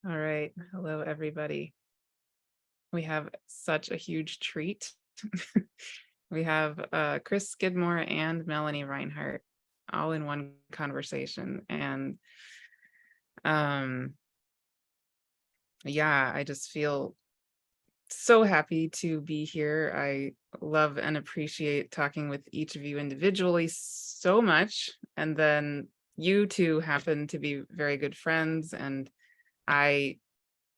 All right. Hello, everybody. We have such a huge treat. We have Chris Skidmore and Melanie Reinhart all in one conversation. And yeah, I just feel so happy to be here. I love and appreciate talking with each of you individually so much. And then you two happen to be very good friends. And I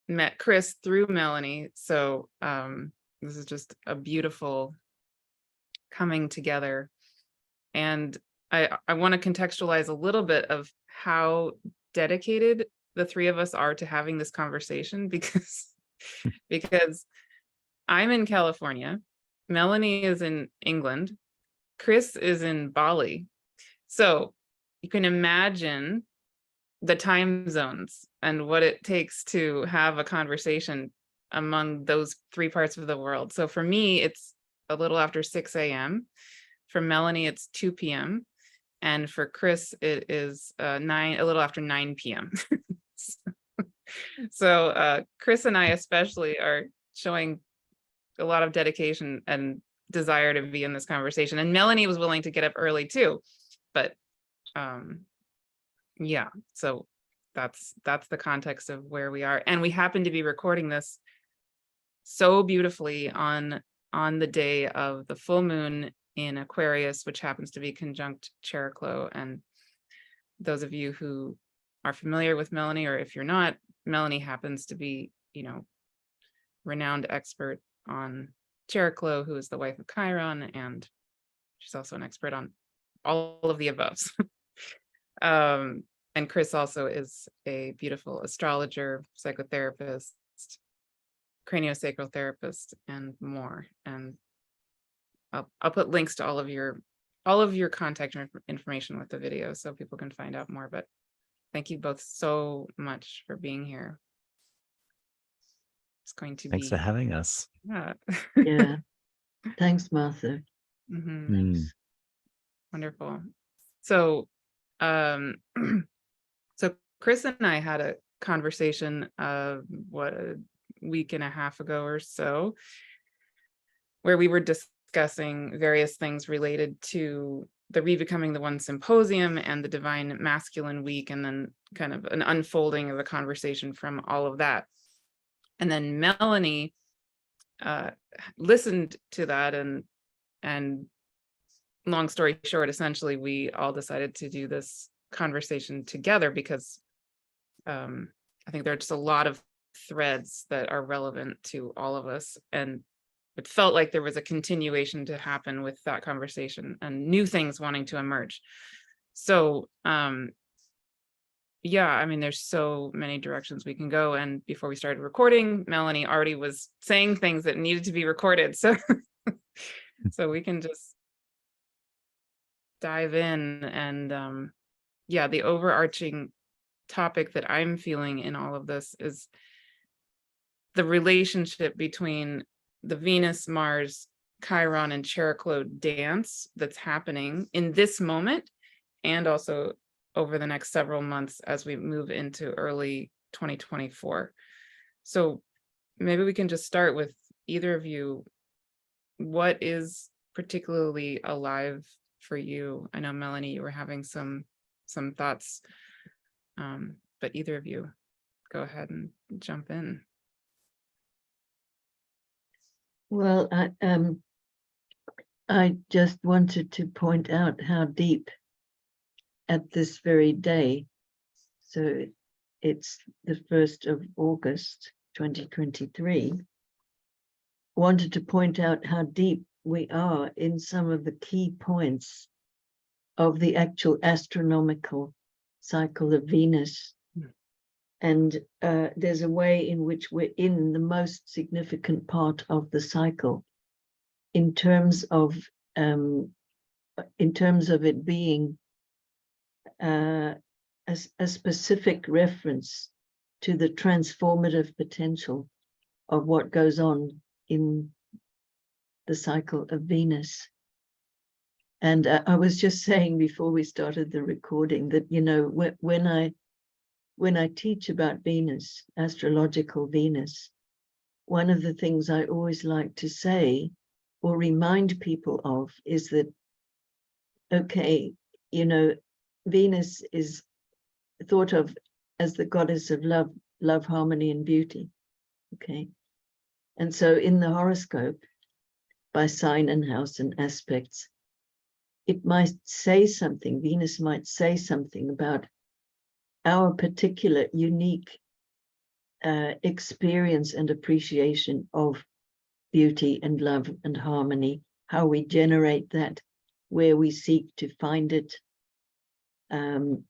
met Chris through Melanie. So this is just a beautiful coming together. And I want to contextualize a little bit of how dedicated the three of us are to having this conversation because I'm in California, Melanie is in England, Chris is in Bali. So you can imagine the time zones and what it takes to have a conversation among those three parts of the world. So for me, it's a little after 6 a.m. For Melanie, it's 2 p.m. And for Chris, it is a little after 9 p.m. So Chris and I especially are showing a lot of dedication and desire to be in this conversation. And Melanie was willing to get up early too. But yeah, so that's the context of where we are. And we happen to be recording this so beautifully on the day of the full moon in Aquarius, which happens to be conjunct Chiron. And those of you who are familiar with Melanie, or if you're not, Melanie happens to be, renowned expert on Chiron, who is the wife of Chiron, and she's also an expert on all of the above. And Chris also is a beautiful astrologer, psychotherapist, craniosacral therapist, and more. And I'll put links to all of your contact information with the video so people can find out more. But thank you both so much for being here. It's going to Thanks be for having us. Yeah. Thanks, Martha. Wonderful. So so Chris and I had a conversation a week and a half ago or so, where we were discussing various things related to the Rebecoming the One Symposium and the Divine Masculine Week, and then kind of an unfolding of a conversation from all of that. And then Melanie listened to that, and long story short, essentially, we all decided to do this conversation together because I think there are just a lot of threads that are relevant to all of us. And it felt like there was a continuation to happen with that conversation and new things wanting to emerge. So yeah, I mean, there's so many directions we can go. And before we started recording, Melanie already was saying things that needed to be recorded. So so we can just dive in. And yeah, the overarching topic that I'm feeling in all of this is the relationship between the Venus, Mars, Chiron, and Chiron dance that's happening in this moment, and also over the next several months as we move into early 2024. So maybe we can just start with either of you. What is particularly alive for you? I know, Melanie, you were having some thoughts, but either of you, go ahead and jump in. Well, I just wanted to point out how deep at this very day, so it's the 1st of August, 2023, wanted to point out how deep we are in some of the key points of the actual astronomical cycle of Venus. And there's a way in which we're in the most significant part of the cycle in terms of it being a specific reference to the transformative potential of what goes on in the cycle of Venus. And I was just saying before we started the recording that, when I when I teach about Venus, astrological Venus, one of the things I always like to say or remind people of is that, okay, you know, Venus is thought of as the goddess of love, love, harmony, and beauty. Okay. And so in the horoscope, by sign and house and aspects, it might say something, Venus might say something about our particular unique experience and appreciation of beauty and love and harmony, how we generate that, where we seek to find it,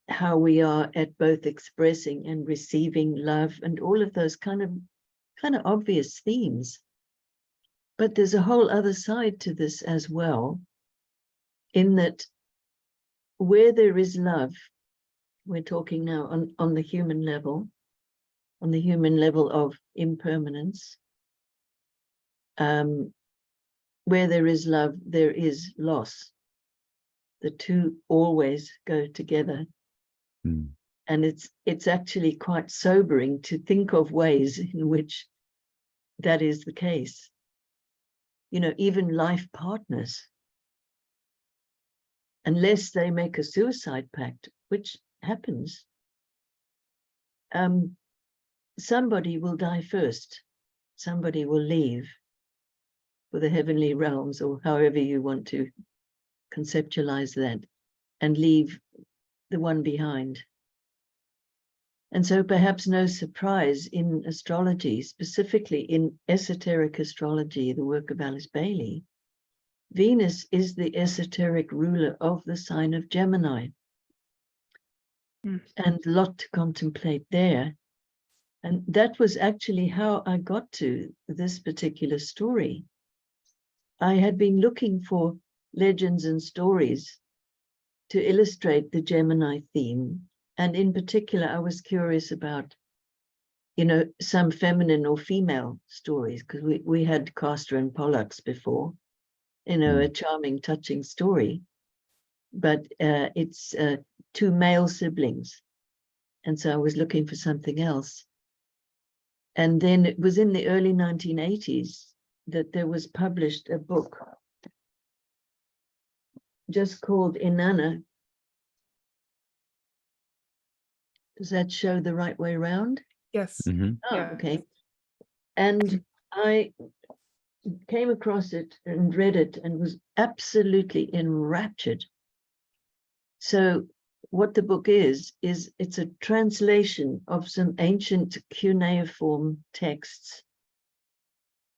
how we are at both expressing and receiving love, and all of those kind of obvious themes. But there's a whole other side to this as well, in that where there is love, we're talking now on the human level, of impermanence. Where there is love, there is loss. The two always go together. Mm. And it's actually quite sobering to think of ways in which that is the case. You know, even life partners, unless they make a suicide pact, which happens, somebody will die first. Somebody will leave for the heavenly realms, or however you want to conceptualize that, and leave the one behind. And so perhaps no surprise in astrology, specifically in esoteric astrology, the work of Alice Bailey, Venus is the esoteric ruler of the sign of Gemini. Mm. And a lot to contemplate there. And that was actually how I got to this particular story. I had been looking for legends and stories to illustrate the Gemini theme. And in particular, I was curious about, you know, some feminine or female stories, because we had Castor and Pollux before, you know, a charming, touching story. But it's two male siblings. And so I was looking for something else. And then it was in the early 1980s that there was published a book just called Inanna. Does that show the right way round? Yes. Mm-hmm. Oh, Yeah. okay. And I came across it and read it and was absolutely enraptured. So what the book is it's a translation of some ancient cuneiform texts.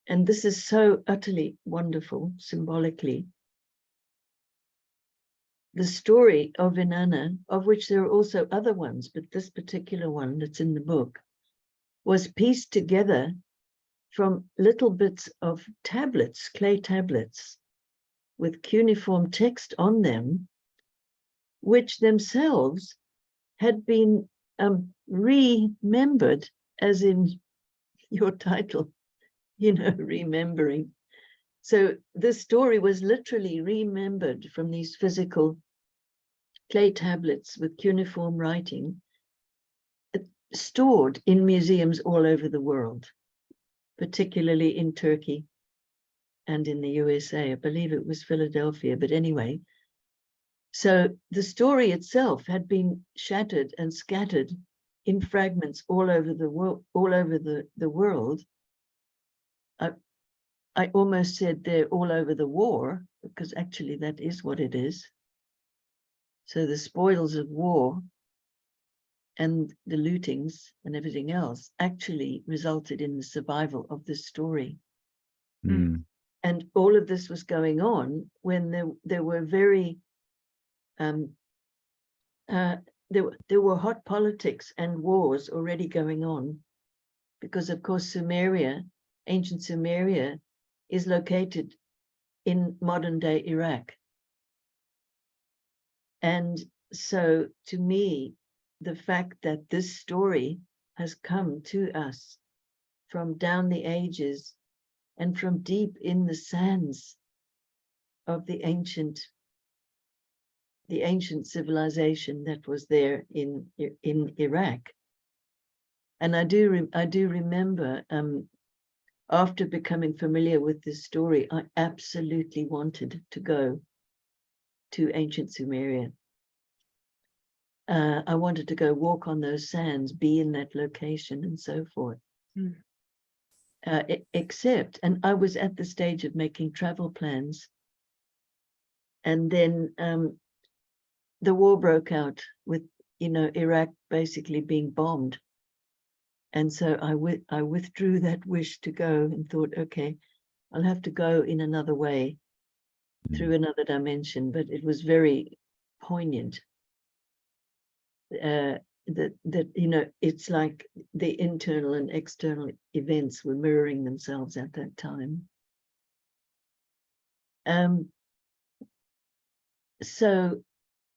And this is so utterly wonderful, symbolically. The story of Inanna, of which there are also other ones, but this particular one that's in the book, was pieced together from little bits of tablets, clay tablets, with cuneiform text on them, which themselves had been remembered, as in your title, you know, remembering. So this story was literally remembered from these physical clay tablets with cuneiform writing, stored in museums all over the world, particularly in Turkey and in the USA. I believe it was Philadelphia, but anyway. So the story itself had been shattered and scattered in fragments all over the world. I almost said they're all over the war, because actually that is what it is. So the spoils of war and the lootings and everything else actually resulted in the survival of this story. Mm. And all of this was going on when there were very there were hot politics and wars already going on, because of course Sumeria, ancient Sumeria, is located in modern day Iraq. And so to me, the fact that this story has come to us from down the ages and from deep in the sands of the ancient civilization that was there in Iraq, And I do remember, after becoming familiar with this story, I absolutely wanted to go to ancient Sumeria. I wanted to go walk on those sands, be in that location, and so forth. Except, and I was at the stage of making travel plans, and then the war broke out with, Iraq basically being bombed. And so I withdrew that wish to go and thought, okay, I'll have to go in another way, through another dimension. But it was very poignant. That it's like the internal and external events were mirroring themselves at that time. So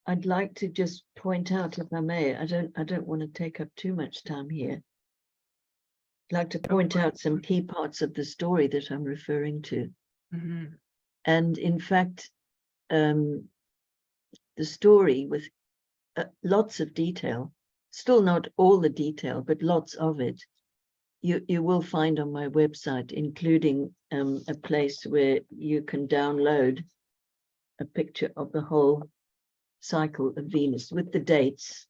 I'd like to just point out, if I may, I don't want to take up too much time here. I'd like to point out some key parts of the story that I'm referring to. And in fact, the story with lots of detail, still not all the detail, but lots of it, you will find on my website, including a place where you can download a picture of the whole cycle of Venus with the dates,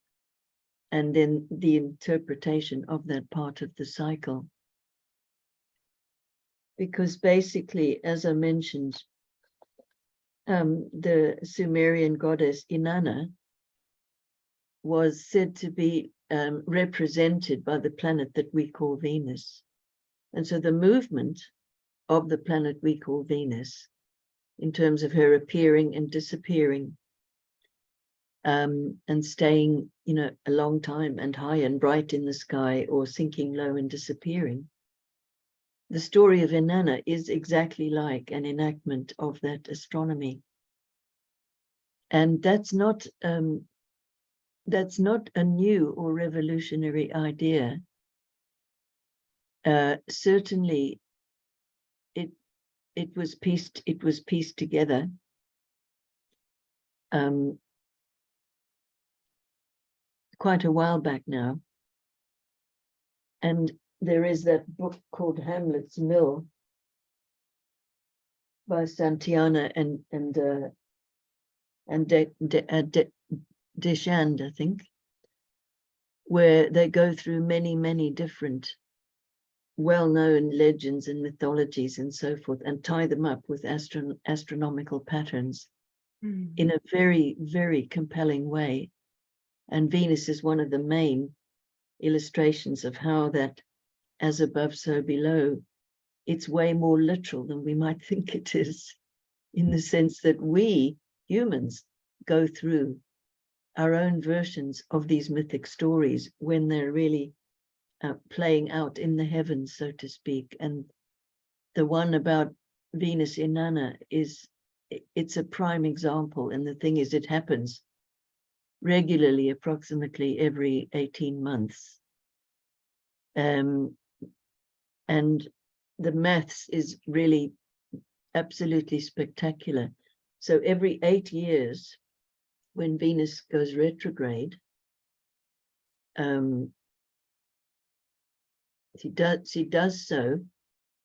and then the interpretation of that part of the cycle. Because basically, as I mentioned, the Sumerian goddess Inanna was said to be represented by the planet that we call Venus. And so the movement of the planet we call Venus, in terms of her appearing and disappearing, and staying, a long time and high and bright in the sky, or sinking low and disappearing. The story of Inanna is exactly like an enactment of that astronomy. And that's not a new or revolutionary idea. Certainly, it was pieced together. Quite a while back now. And there is that book called Hamlet's Mill by Santayana and Deschamps, I think, where they go through many different well-known legends and mythologies and so forth, and tie them up with astronomical patterns in a very compelling way. And Venus is one of the main illustrations of how that as above, so below, it's way more literal than we might think it is, in the sense that we humans go through our own versions of these mythic stories when they're really playing out in the heavens, so to speak. And the one about Venus Inanna it's a prime example. And the thing is, it happens regularly, approximately every 18 months. And the maths is really absolutely spectacular. So every 8 years, when Venus goes retrograde, she does so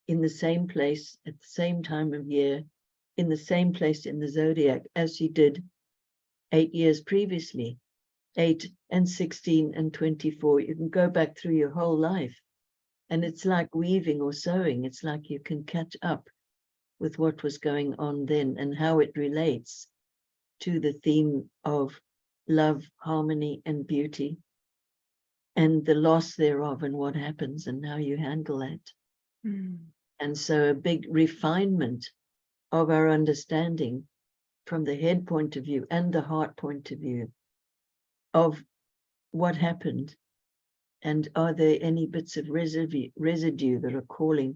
in the same place at the same time of year, in the same place in the zodiac as she did 8 years previously, 8 and 16 and 24. You can go back through your whole life, and it's like weaving or sewing. It's like you can catch up with what was going on then and how it relates to the theme of love, harmony, and beauty, and the loss thereof, and what happens and how you handle that. And so a big refinement of our understanding from the head point of view and the heart point of view of what happened, and are there any bits of residue that are calling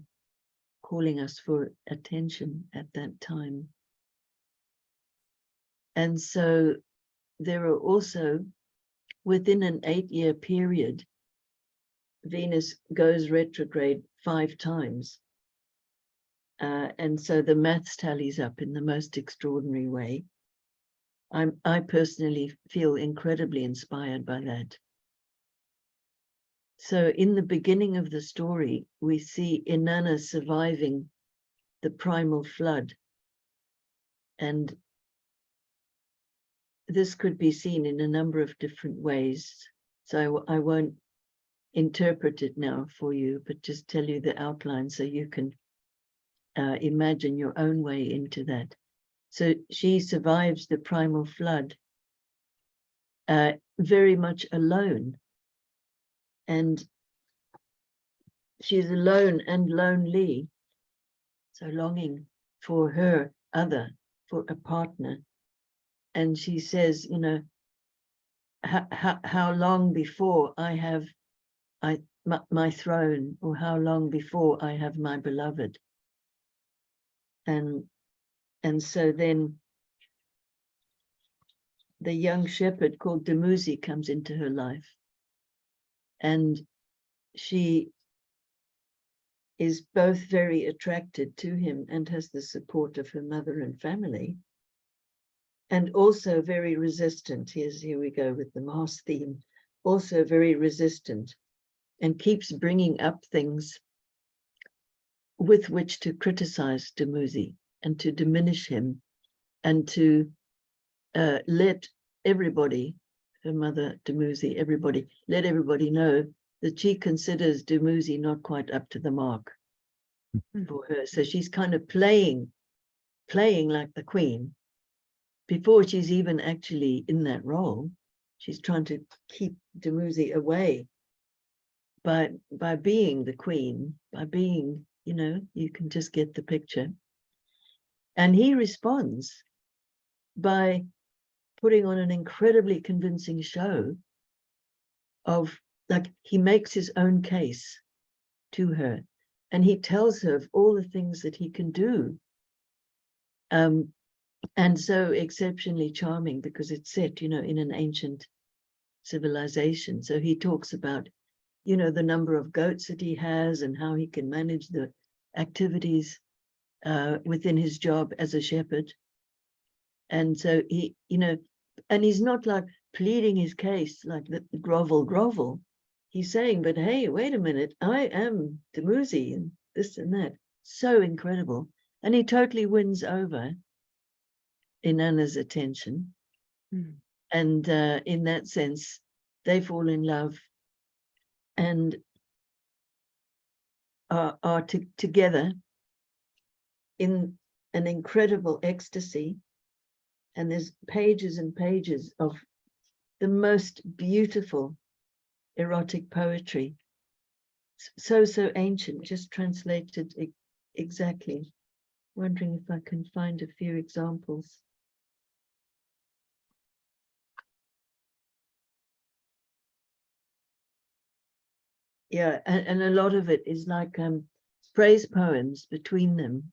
us for attention at that time. And so there are also, within an 8-year period, Venus goes retrograde 5 times. And so the maths tallies up in the most extraordinary way. I personally feel incredibly inspired by that. So in the beginning of the story, we see Inanna surviving the primal flood. And this could be seen in a number of different ways. So I won't interpret it now for you, but just tell you the outline so you can imagine your own way into that. So she survives the primal flood very much alone. And she's alone and lonely, so longing for her other, for a partner. And she says, you know, how long before I have my throne, or how long before I have my beloved? And so then the young shepherd called Dumuzi comes into her life, and she is both very attracted to him and has the support of her mother and family, and also very resistant. Here we go with the Mars theme, also very resistant, and keeps bringing up things with which to criticize Dumuzi and to diminish him, and to let everybody, her mother Dumuzi, everybody, let everybody know that she considers Dumuzi not quite up to the mark for her. So she's kind of playing like the queen before she's even actually in that role. She's trying to keep Dumuzi away by being the queen, by being, you know, you can just get the picture. And he responds by putting on an incredibly convincing show of, like, he makes his own case to her, and he tells her of all the things that he can do. And so exceptionally charming, because it's set, you know, in an ancient civilization. So he talks about, you know, the number of goats that he has and how he can manage the activities within his job as a shepherd. And so he, you know, and he's not like pleading his case like the grovel. He's saying, but hey, wait a minute, I am Dumuzi and this and that. So incredible. And he totally wins over Inanna's attention. And in that sense, they fall in love and are together in an incredible ecstasy. And there's pages and pages of the most beautiful erotic poetry. So ancient, just translated exactly. Wondering if I can find a few examples. Yeah, and a lot of it is like praise poems between them.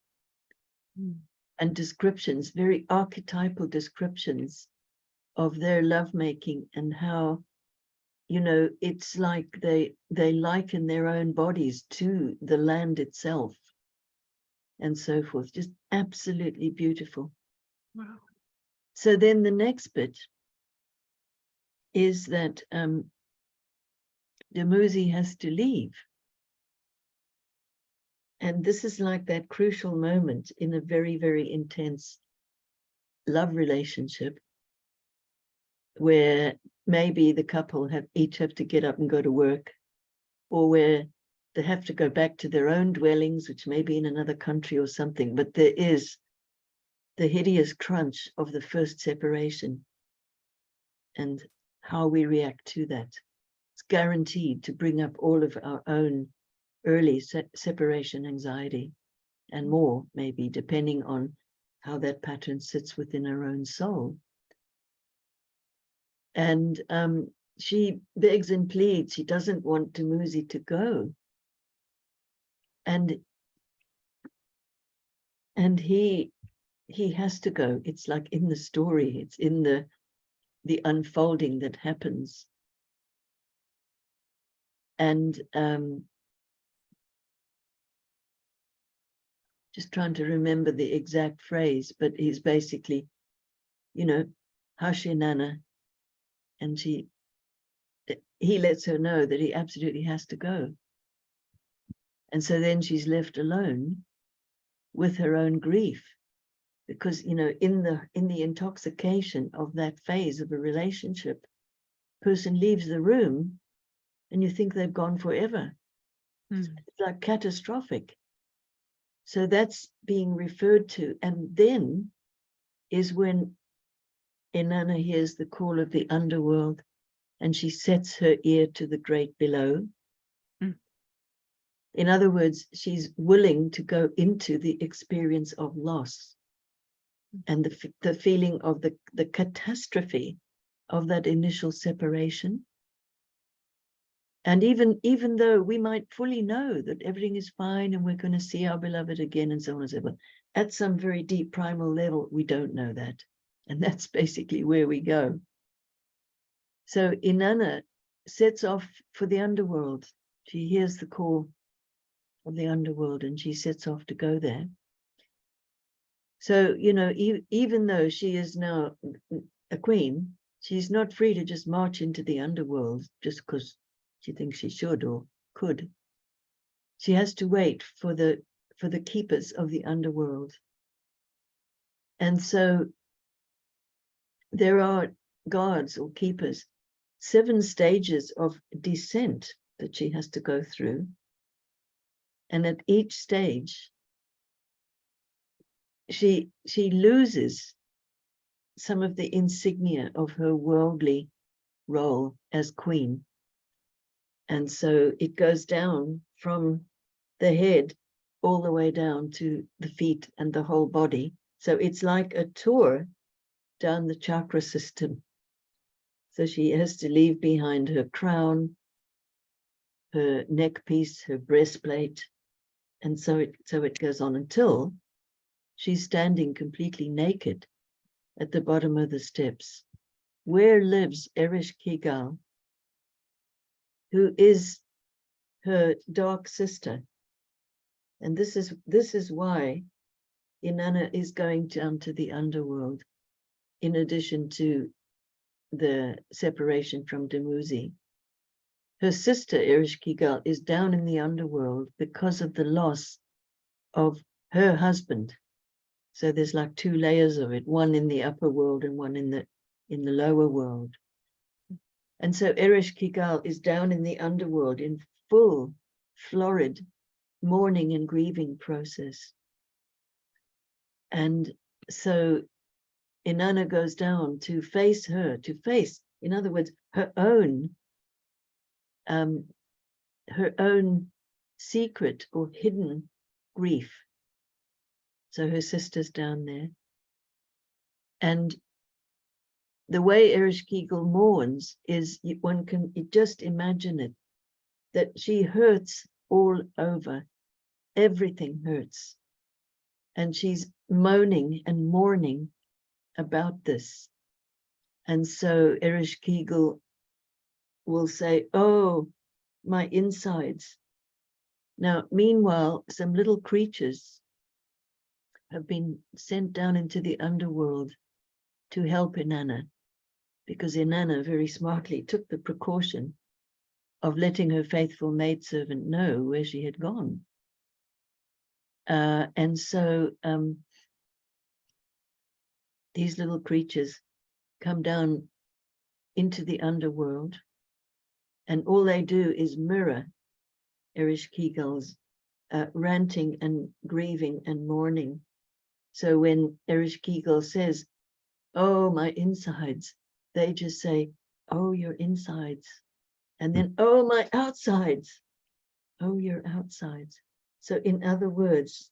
And descriptions, very archetypal descriptions of their lovemaking, and how, you know, it's like they liken their own bodies to the land itself and so forth. Just absolutely beautiful. Wow. So then the next bit is that Dumuzi has to leave. And this is like that crucial moment in a very, very intense love relationship, where maybe the couple each have to get up and go to work, or where they have to go back to their own dwellings, which may be in another country or something, but there is the hideous crunch of the first separation and how we react to that. It's guaranteed to bring up all of our own early separation anxiety and more, maybe, depending on how that pattern sits within our own soul. And she begs and pleads. She doesn't want Dumuzi to go. And he has to go. It's like in the story, it's in the unfolding that happens. And just trying to remember the exact phrase, but he's basically, you know, hush Inanna, and she he lets her know that he absolutely has to go. And so then she's left alone with her own grief, because, you know, in the intoxication of that phase of a relationship, person leaves the room and you think they've gone forever. It's like catastrophic. So that's being referred to. And then is when Inanna hears the call of the underworld and she sets her ear to the great below. In other words, she's willing to go into the experience of loss and the feeling of the catastrophe of that initial separation. And even though we might fully know that everything is fine and we're going to see our beloved again and so on and so forth, at some very deep primal level, we don't know that. And that's basically where we go. So Inanna sets off for the underworld. She hears the call of the underworld and she sets off to go there. So, you know, even though she is now a queen, she's not free to just march into the underworld just because she thinks she should or could. She has to wait for the keepers of the underworld. And so there are guards or keepers, 7 stages of descent that she has to go through. And at each stage, she loses some of the insignia of her worldly role as queen. And so it goes down from the head all the way down to the feet and the whole body. So it's like a tour down the chakra system. So she has to leave behind her crown, her neck piece, her breastplate. And so it goes on until she's standing completely naked at the bottom of the steps, where lives Erish Kigal, who is her dark sister. And this is why Inanna is going down to the underworld, in addition to the separation from Dumuzi. Her sister, Erish Kigal, is down in the underworld because of the loss of her husband. So there's like 2 layers of it, one in the upper world and one in the lower world. And so Erish Kigal is down in the underworld in full, florid mourning and grieving process. And so Inanna goes down to face, in other words, her own secret or hidden grief. So her sister's down there. And the way Erish Kigal mourns is, one can just imagine it, that she hurts all over. Everything hurts. And she's moaning and mourning about this. And so Erish Kigal will say, oh, my insides. Now, meanwhile, some little creatures have been sent down into the underworld to help Inanna, because Inanna very smartly took the precaution of letting her faithful maidservant know where she had gone. And so these little creatures come down into the underworld, and all they do is mirror Erish Kigal's ranting and grieving and mourning. So when Erish Kigal says, oh, my insides, they just say, oh, your insides. And then, oh, my outsides. Oh, your outsides. So in other words,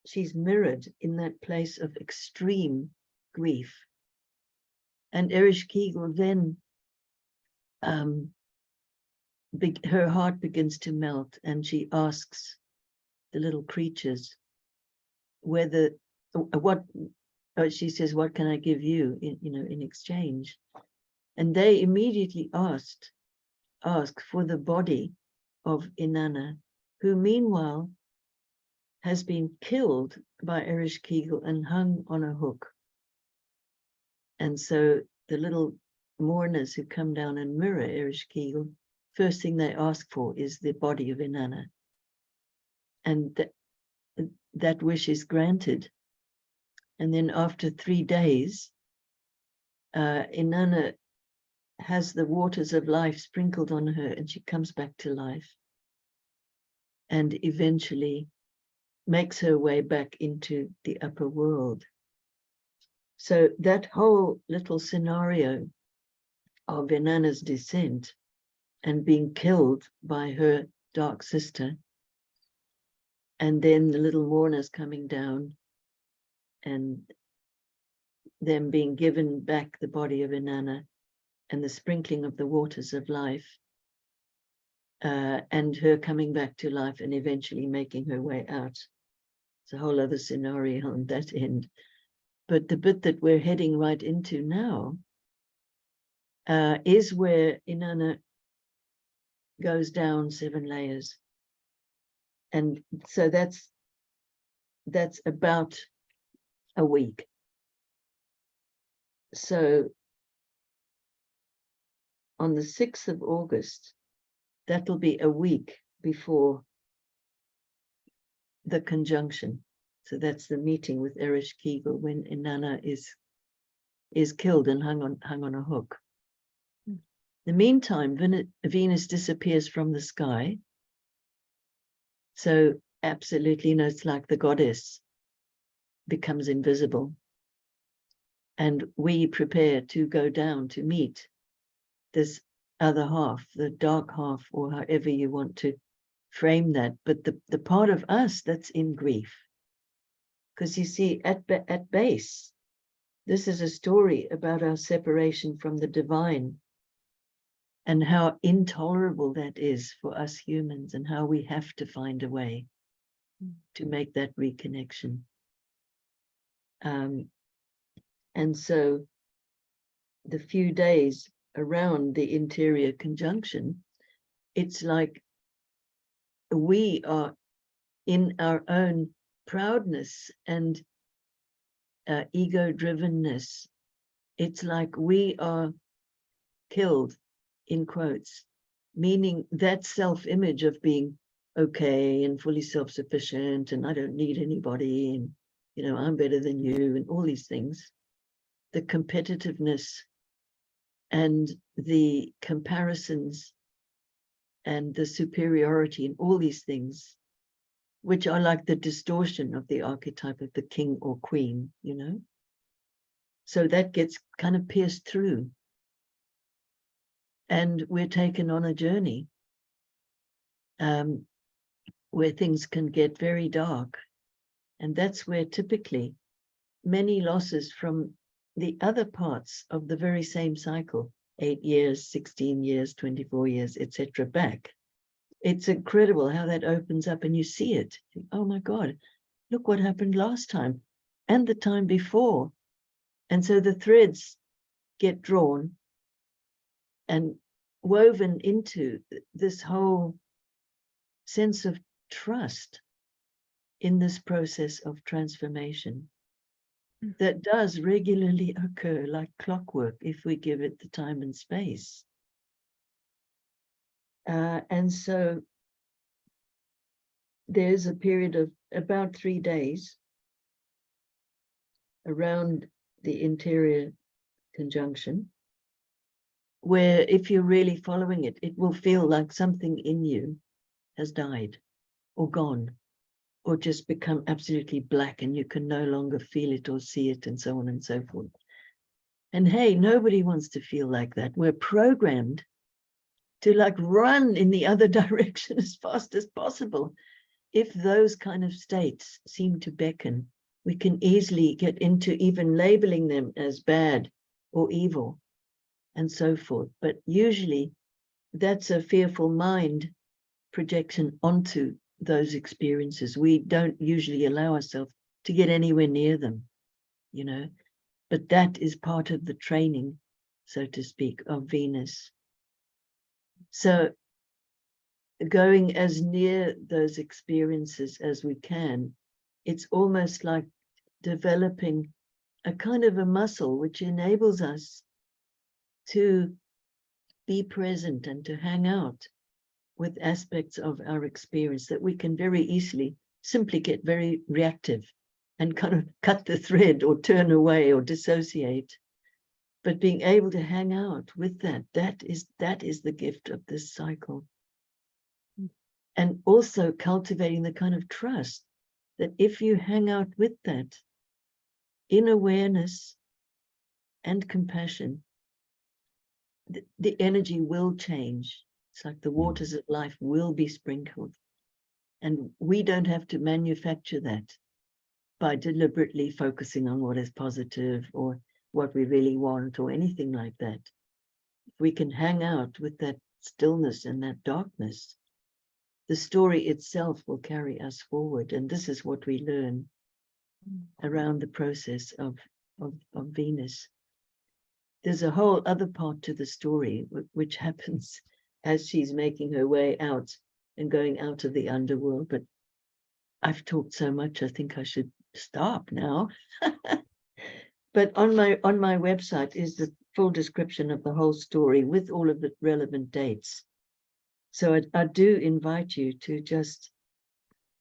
she's mirrored in that place of extreme grief. And Erish Kigal then, her heart begins to melt, and she asks the little creatures whether, she says, what can I give you in exchange? And they immediately ask for the body of Inanna, who meanwhile has been killed by Erish Kigal and hung on a hook. And so the little mourners who come down and mirror Ereshkigal, first thing they ask for is the body of Inanna. And that wish is granted. And then after 3 days, Inanna has the waters of life sprinkled on her and she comes back to life and eventually makes her way back into the upper world. So that whole little scenario of Inanna's descent and being killed by her dark sister, and then the little mourners coming down and them being given back the body of Inanna and the sprinkling of the waters of life, and her coming back to life and eventually making her way out. It's a whole other scenario on that end. But the bit that we're heading right into now is where Inanna goes down 7 layers. And so that's about a week. So on the 6th of August, that'll be a week before the conjunction. So that's the meeting with Ereshkigal when Inanna is killed and hung on a hook. In the meantime, Venus disappears from the sky. So absolutely, it's like the goddess becomes invisible. And we prepare to go down to meet this other half, the dark half, or however you want to frame that. But the part of us that's in grief. Because you see, at base, this is a story about our separation from the divine and how intolerable that is for us humans and how we have to find a way to make that reconnection. And so the few days around the interior conjunction, it's like we are in our own proudness and ego-drivenness. It's like we are killed, in quotes, meaning that self-image of being okay and fully self-sufficient and I don't need anybody and I'm better than you and all these things. The competitiveness and the comparisons and the superiority and all these things, which are like the distortion of the archetype of the king or queen, So that gets kind of pierced through. And we're taken on a journey where things can get very dark. And that's where typically many losses from the other parts of the very same cycle, 8 years, 16 years, 24 years, etc. back. It's incredible how that opens up and you see it. You think, oh my God, look what happened last time and the time before. And so the threads get drawn and woven into this whole sense of trust in this process of transformation that does regularly occur like clockwork if we give it the time and space. And so there's a period of about 3 days around the interior conjunction where if you're really following it, it will feel like something in you has died or gone or just become absolutely black and you can no longer feel it or see it and so on and so forth. And hey, nobody wants to feel like that. We're programmed to like run in the other direction as fast as possible. If those kind of states seem to beckon, we can easily get into even labeling them as bad or evil and so forth. But usually that's a fearful mind projection onto those experiences. We don't usually allow ourselves to get anywhere near them, but that is part of the training, so to speak, of Venus. So going as near those experiences as we can, it's almost like developing a kind of a muscle which enables us to be present and to hang out with aspects of our experience that we can very easily simply get very reactive and kind of cut the thread or turn away or dissociate. But being able to hang out with that is the gift of this cycle. And also cultivating the kind of trust that if you hang out with that in awareness and compassion, the energy will change. It's like the waters of life will be sprinkled. And we don't have to manufacture that by deliberately focusing on what is positive or what we really want or anything like that. If we can hang out with that stillness and that darkness, the story itself will carry us forward. And this is what we learn around the process of Venus. There's a whole other part to the story, which happens as she's making her way out and going out of the underworld. But I've talked so much, I think I should stop now. But on my website is the full description of the whole story with all of the relevant dates. So I do invite you to just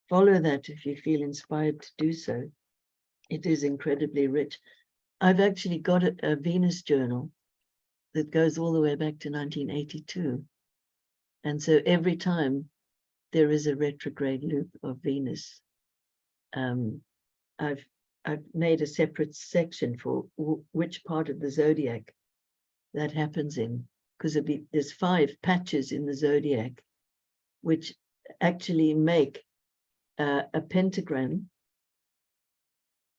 follow that if you feel inspired to do so. It is incredibly rich. I've actually got a Venus journal that goes all the way back to 1982. And so every time there is a retrograde loop of Venus, I've made a separate section for which part of the zodiac that happens in, because there's 5 patches in the zodiac, which actually make a pentagram.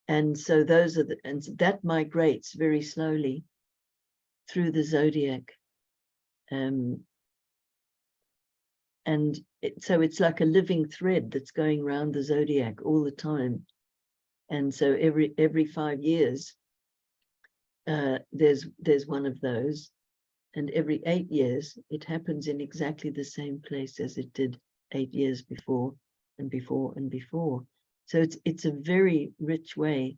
And so those are and that migrates very slowly through the zodiac. So it's like a living thread that's going around the zodiac all the time. And so every 5 years, there's one of those. And every 8 years, it happens in exactly the same place as it did 8 years before and before and before. So it's a very rich way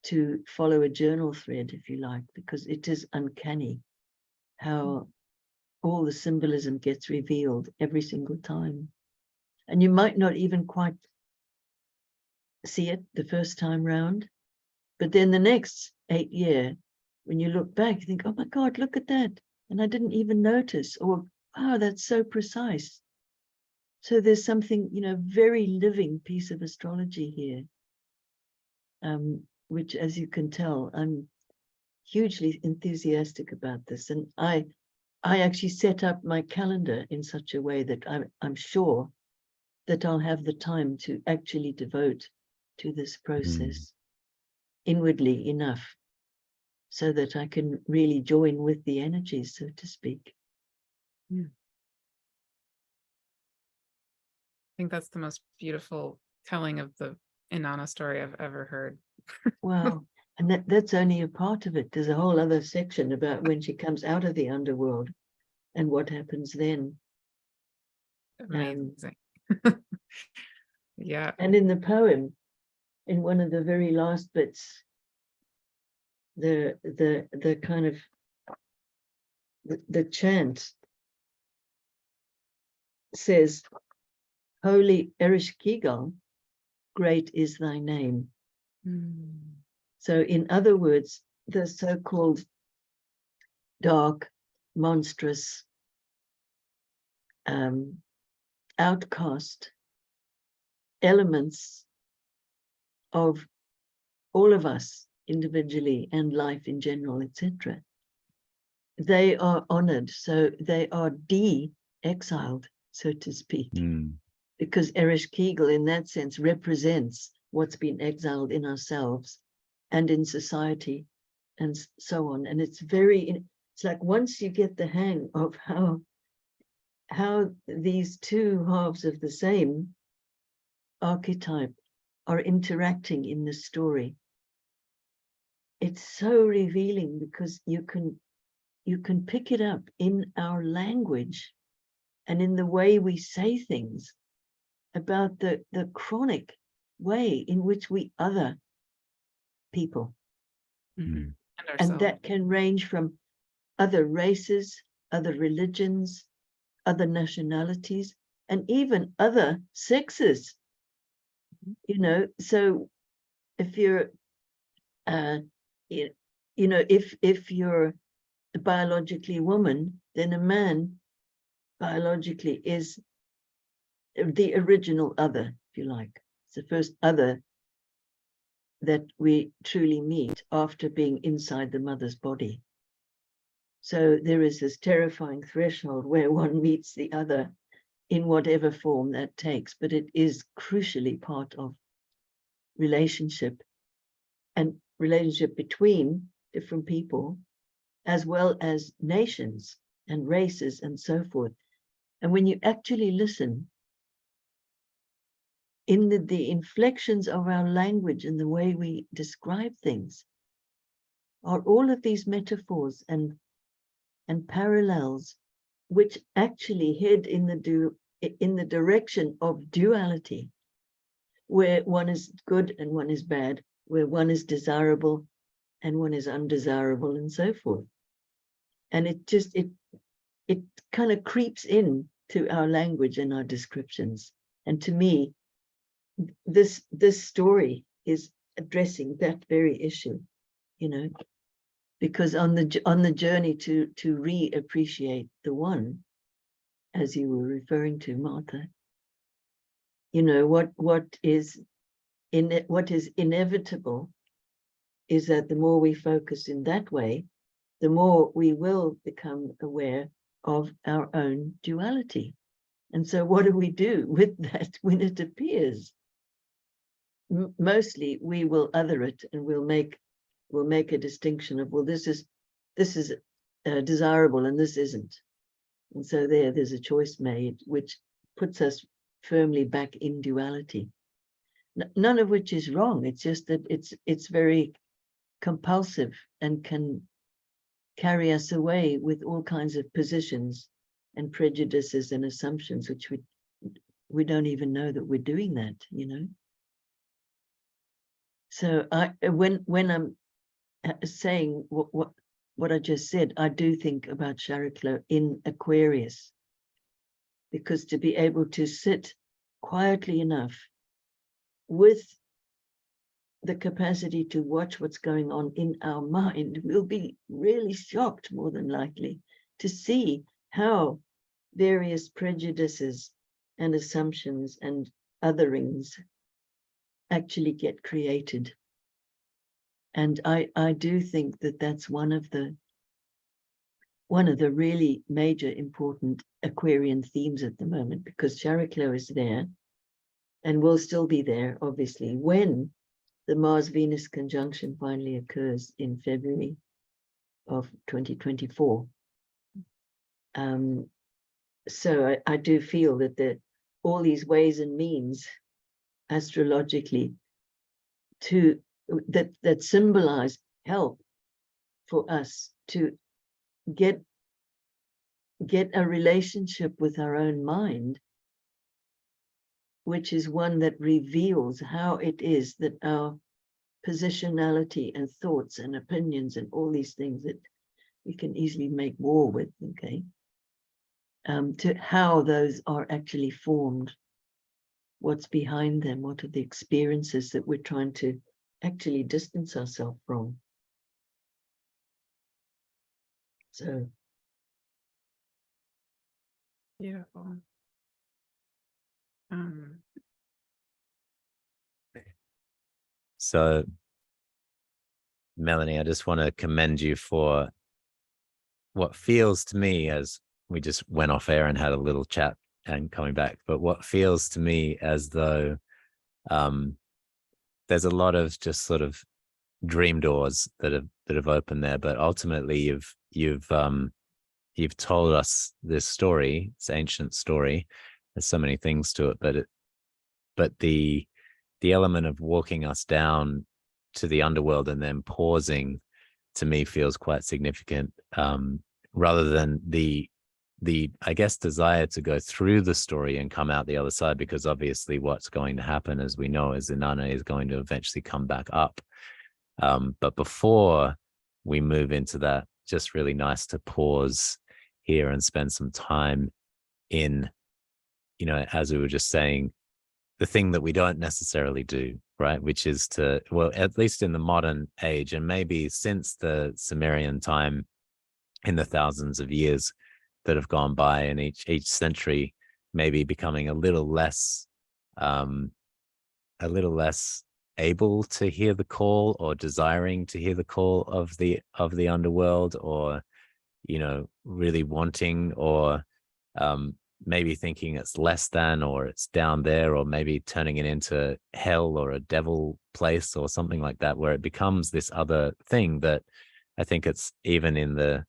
to follow a journal thread, if you like, because it is uncanny how all the symbolism gets revealed every single time. And you might not even quite see it the first time round, but then the next 8 year, when you look back, you think, oh my God, look at that. And I didn't even notice, or wow, that's so precise. So there's something, very living piece of astrology here, which, as you can tell, I'm hugely enthusiastic about this. And I actually set up my calendar in such a way that I'm sure that I'll have the time to actually devote to this process inwardly enough so that I can really join with the energies, so to speak. Yeah. I think that's the most beautiful telling of the Inanna story I've ever heard. Wow. And that's only a part of it. There's a whole other section about when she comes out of the underworld and what happens then. Amazing. Yeah. And in the poem, in one of the very last bits, the kind of the chant says, Holy Ereshkigal, great is thy name. So in other words, the so-called dark, monstrous, outcast elements of all of us individually and life in general, etc., they are honored. So they are de-exiled, so to speak, because Ereshkigal in that sense represents what's been exiled in ourselves and in society and so on. And it's like once you get the hang of how these two halves of the same archetype are interacting in the story, it's so revealing, because you can pick it up in our language and in the way we say things about the chronic way in which we other people. And And that can range from other races, other religions, other nationalities, and even other sexes. You know, so if you're, if you're biologically a woman, then a man biologically is the original other, if you like. It's the first other that we truly meet after being inside the mother's body. So there is this terrifying threshold where one meets the other in whatever form that takes, but it is crucially part of relationship, and relationship between different people, as well as nations and races and so forth. And when you actually listen, in the inflections of our language and the way we describe things, are all of these metaphors and parallels, which actually head in the direction of duality, where one is good and one is bad, where one is desirable and one is undesirable, and so forth. And it just, it kind of creeps in to our language and our descriptions. And to me, this story is addressing that very issue, you know, because on the journey to reappreciate the one, as you were referring to, Martha, you know, what is inevitable is that the more we focus in that way, the more we will become aware of our own duality. And so what do we do with that when it appears? Mostly we will other it, and we'll make a distinction of, well, this is desirable and this isn't. And so there's a choice made, which puts us firmly back in duality. None of which is wrong. It's just that it's very compulsive and can carry us away with all kinds of positions and prejudices and assumptions, which we don't even know that we're doing that, you know. So when I'm saying what I just said, I do think about Chariklo in Aquarius, because to be able to sit quietly enough with the capacity to watch what's going on in our mind, we'll be really shocked, more than likely, to see how various prejudices and assumptions and otherings actually get created. And I do think that that's one of the really major important Aquarian themes at the moment, because Chariklo is there and will still be there, obviously, when the Mars-Venus conjunction finally occurs in February of 2024. So I do feel that all these ways and means astrologically that symbolize help for us to get a relationship with our own mind, which is one that reveals how it is that our positionality and thoughts and opinions and all these things that we can easily make war with, okay, to how those are actually formed, what's behind them, what are the experiences that we're trying to actually distance ourselves from. So beautiful. So, Melanie, I just want to commend you for what feels to me, as we just went off air and had a little chat and coming back, but what feels to me as though there's a lot of just sort of dream doors that have opened there, but ultimately you've told us this story, this ancient story. There's so many things to it, but the element of walking us down to the underworld and then pausing, to me, feels quite significant, rather than the I guess desire to go through the story and come out the other side, because obviously what's going to happen, as we know, is Inanna is going to eventually come back up. But before we move into that just really nice to pause here and spend some time in, you know, as we were just saying, the thing that we don't necessarily do, right? Which is to, well, at least in the modern age, and maybe since the Sumerian time, in the thousands of years that have gone by, and each century maybe becoming a little less able to hear the call, or desiring to hear the call of the underworld, or, you know, really wanting, or maybe thinking it's less than, or it's down there, or maybe turning it into hell or a devil place or something like that, where it becomes this other thing that I think it's even in the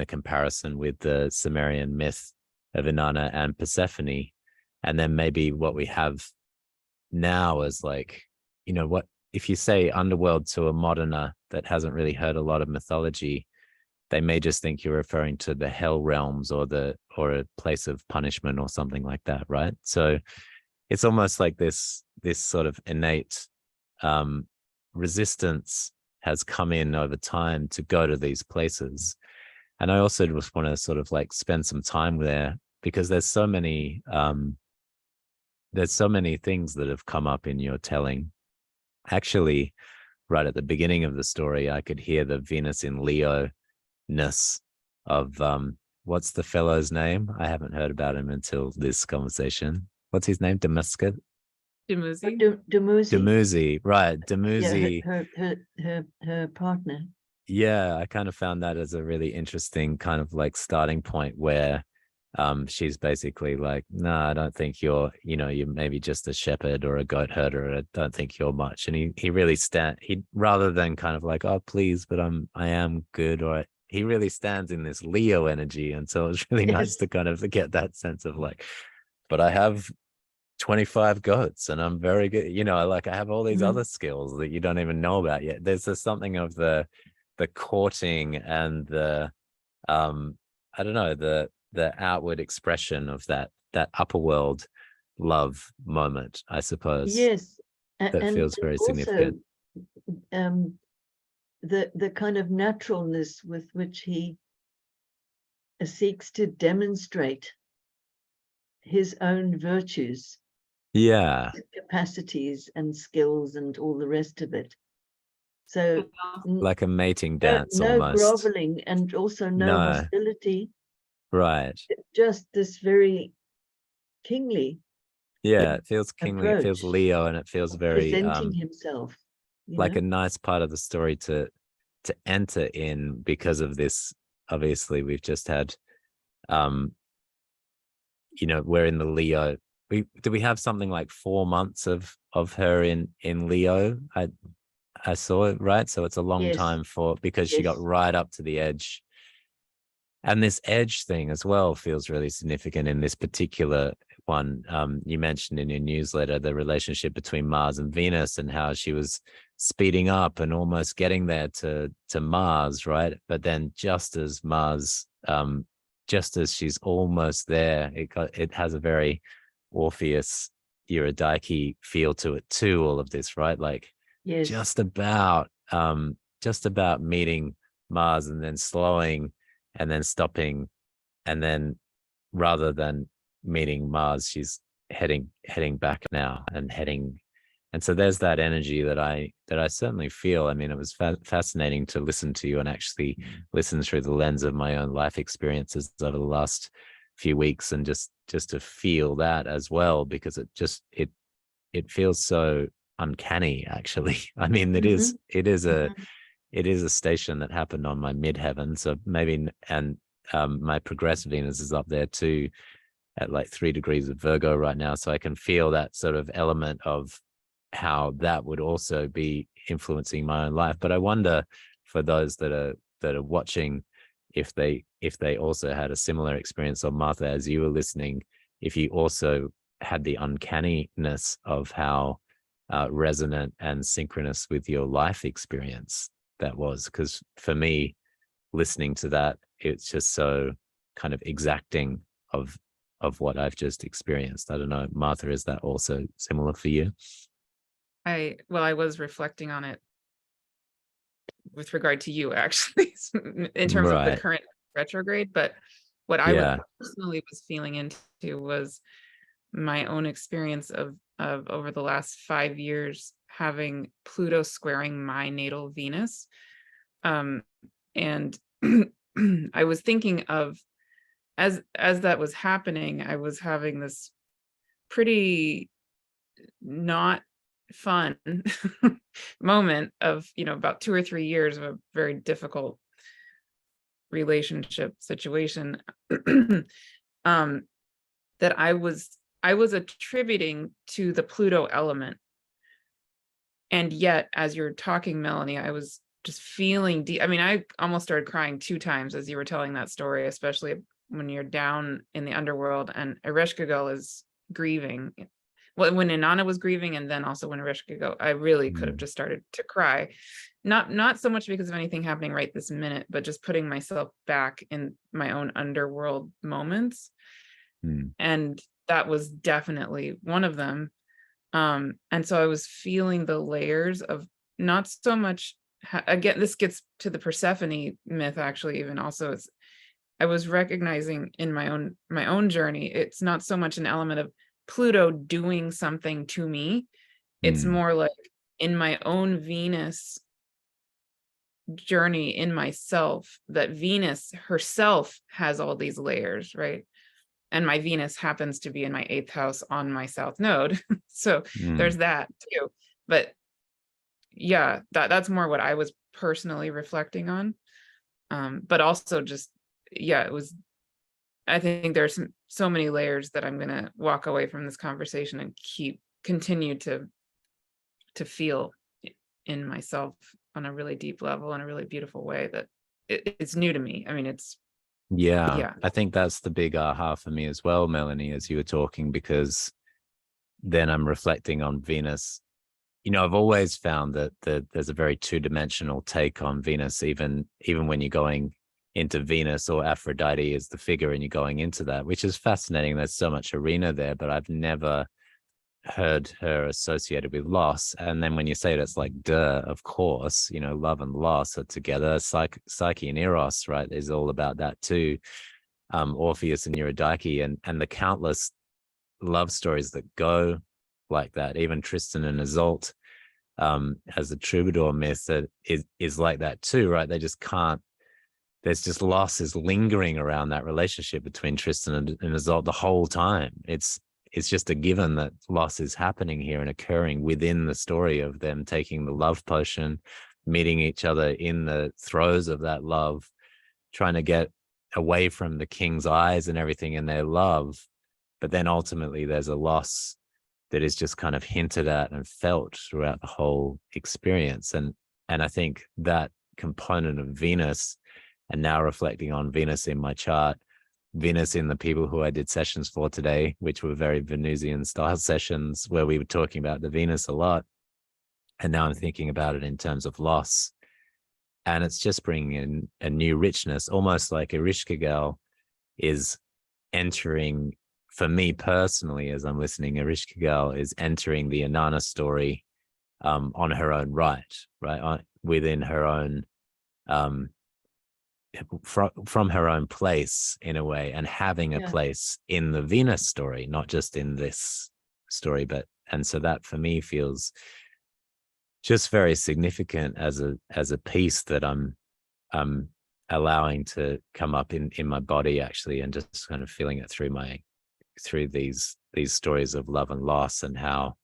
comparison with the Sumerian myth of Inanna and Persephone. And then maybe what we have now is like, you know, what if you say underworld to a moderner that hasn't really heard a lot of mythology, they may just think you're referring to the hell realms, or a place of punishment or something like that, right? So it's almost like this sort of innate resistance has come in over time to go to these places. And I also just want to sort of like spend some time there, because there's so many things that have come up in your telling. Actually, right at the beginning of the story, I could hear the Venus in Leo-ness of what's the fellow's name? I haven't heard about him until this conversation. What's his name? Dumuzi? Dumuzi. Right. Dumuzi. Yeah, her partner. Yeah, I kind of found that as a really interesting kind of like starting point, where she's basically like, no, I don't think you're maybe just a shepherd or a goat herder. I don't think you're much. And he really he rather than kind of like, oh please, but I am good, or he really stands in this Leo energy. And so it's really nice to kind of get that sense of like, but I have 25 goats and I'm very good, you know, like I have all these other skills that you don't even know about yet. There's just something of the courting and the I don't know, the outward expression of that upper world love moment, I suppose. Yes. That feels very also, significant. The kind of naturalness with which he seeks to demonstrate his own virtues, capacities and skills and all the rest of it. So like a mating dance, no almost. groveling, and also no hostility. Right. Just this very kingly. Yeah, it feels kingly, approach. It feels Leo, and it feels very presenting himself. Like a nice part of the story to enter in, because of this. Obviously, we've just had you know, we're in the Leo. We have something like 4 months of her in Leo. I saw it, right? So it's a long time because she got right up to the edge. And this edge thing as well feels really significant in this particular one. You mentioned in your newsletter the relationship between Mars and Venus, and how she was speeding up and almost getting there to Mars, right? But then just as she's almost there, it has a very Orpheus, Eurydice feel to it too, all of this, right? Like just about meeting Mars, and then slowing, and then stopping, and then rather than meeting Mars, she's heading back now, and so there's that energy that I certainly feel. I mean, it was fascinating to listen to you and actually listen through the lens of my own life experiences over the last few weeks, and just to feel that as well, because it feels so uncanny, actually. I mean, it is a station that happened on my midheaven, so maybe, and my progressive Venus is up there too, at like 3 degrees of Virgo right now, so I can feel that sort of element of how that would also be influencing my own life. But I wonder, for those that are watching, if they also had a similar experience, or Martha, as you were listening, if you also had the uncanniness of how resonant and synchronous with your life experience that was. Because for me, listening to that, it's just so kind of exacting of what I've just experienced. I don't know, Martha, is that also similar for you? I was reflecting on it with regard to you, actually, in terms of the Right. current retrograde. But what I Yeah. personally was feeling into was my own experience of over the last 5 years having Pluto squaring my natal Venus. And I was thinking of, as that was happening, I was having this pretty not fun moment of, about 2 or 3 years of a very difficult relationship situation, um, that I was attributing to the Pluto element. And yet, as you're talking, Melanie, I was just feeling deep. I mean, I almost started crying 2 times as you were telling that story, especially when you're down in the underworld and Ereshkigal is grieving. Well, when Inanna was grieving, and then also when Ereshkigal, I really could have just started to cry. Not so much because of anything happening right this minute, but just putting myself back in my own underworld moments. And that was definitely one of them. And so I was feeling the layers of not so much, again, this gets to the Persephone myth, actually, even also. I was recognizing in my own journey, it's not so much an element of Pluto doing something to me. It's more like in my own Venus journey in myself, that Venus herself has all these layers, right? And my Venus happens to be in my 8th house on my South Node. So there's that too. But yeah, that's more what I was personally reflecting on. But also just, yeah, it was, I think there's so many layers that I'm going to walk away from this conversation and continue to feel in myself on a really deep level, in a really beautiful way, that it's new to me. I mean, Yeah, I think that's the big aha for me as well, Melanie, as you were talking, because then I'm reflecting on Venus. I've always found that there's a very two-dimensional take on Venus, even when you're going into Venus, or Aphrodite is the figure and you're going into that, which is fascinating. There's so much arena there, but I've never heard her associated with loss. And then when you say it, it's like, duh, of course, love and loss are together. Psyche and Eros, right, is all about that too. Orpheus and Eurydice, and the countless love stories that go like that. Even Tristan and Isolde, as the troubadour myth, that is like that too, right? They just can't. There's just losses lingering around that relationship between Tristan and Isolde the whole time. It's just a given that loss is happening here and occurring within the story of them taking the love potion, meeting each other in the throes of that love, trying to get away from the king's eyes and everything in their love. But then ultimately there's a loss that is just kind of hinted at and felt throughout the whole experience. And I think that component of Venus, and now reflecting on Venus in my chart, Venus in the people who I did sessions for today, which were very Venusian style sessions where we were talking about the Venus a lot. And now I'm thinking about it in terms of loss. And it's just bringing in a new richness, almost like Ereshkigal is entering, for me personally, as I'm listening, Ereshkigal is entering the Inanna story on her own right, within her own, from her own place in a way, and having a place in the Venus story, not just in this story. And so that for me feels just very significant as a piece that I'm allowing to come up in my body, actually, and just kind of feeling it through these stories of love and loss, and how,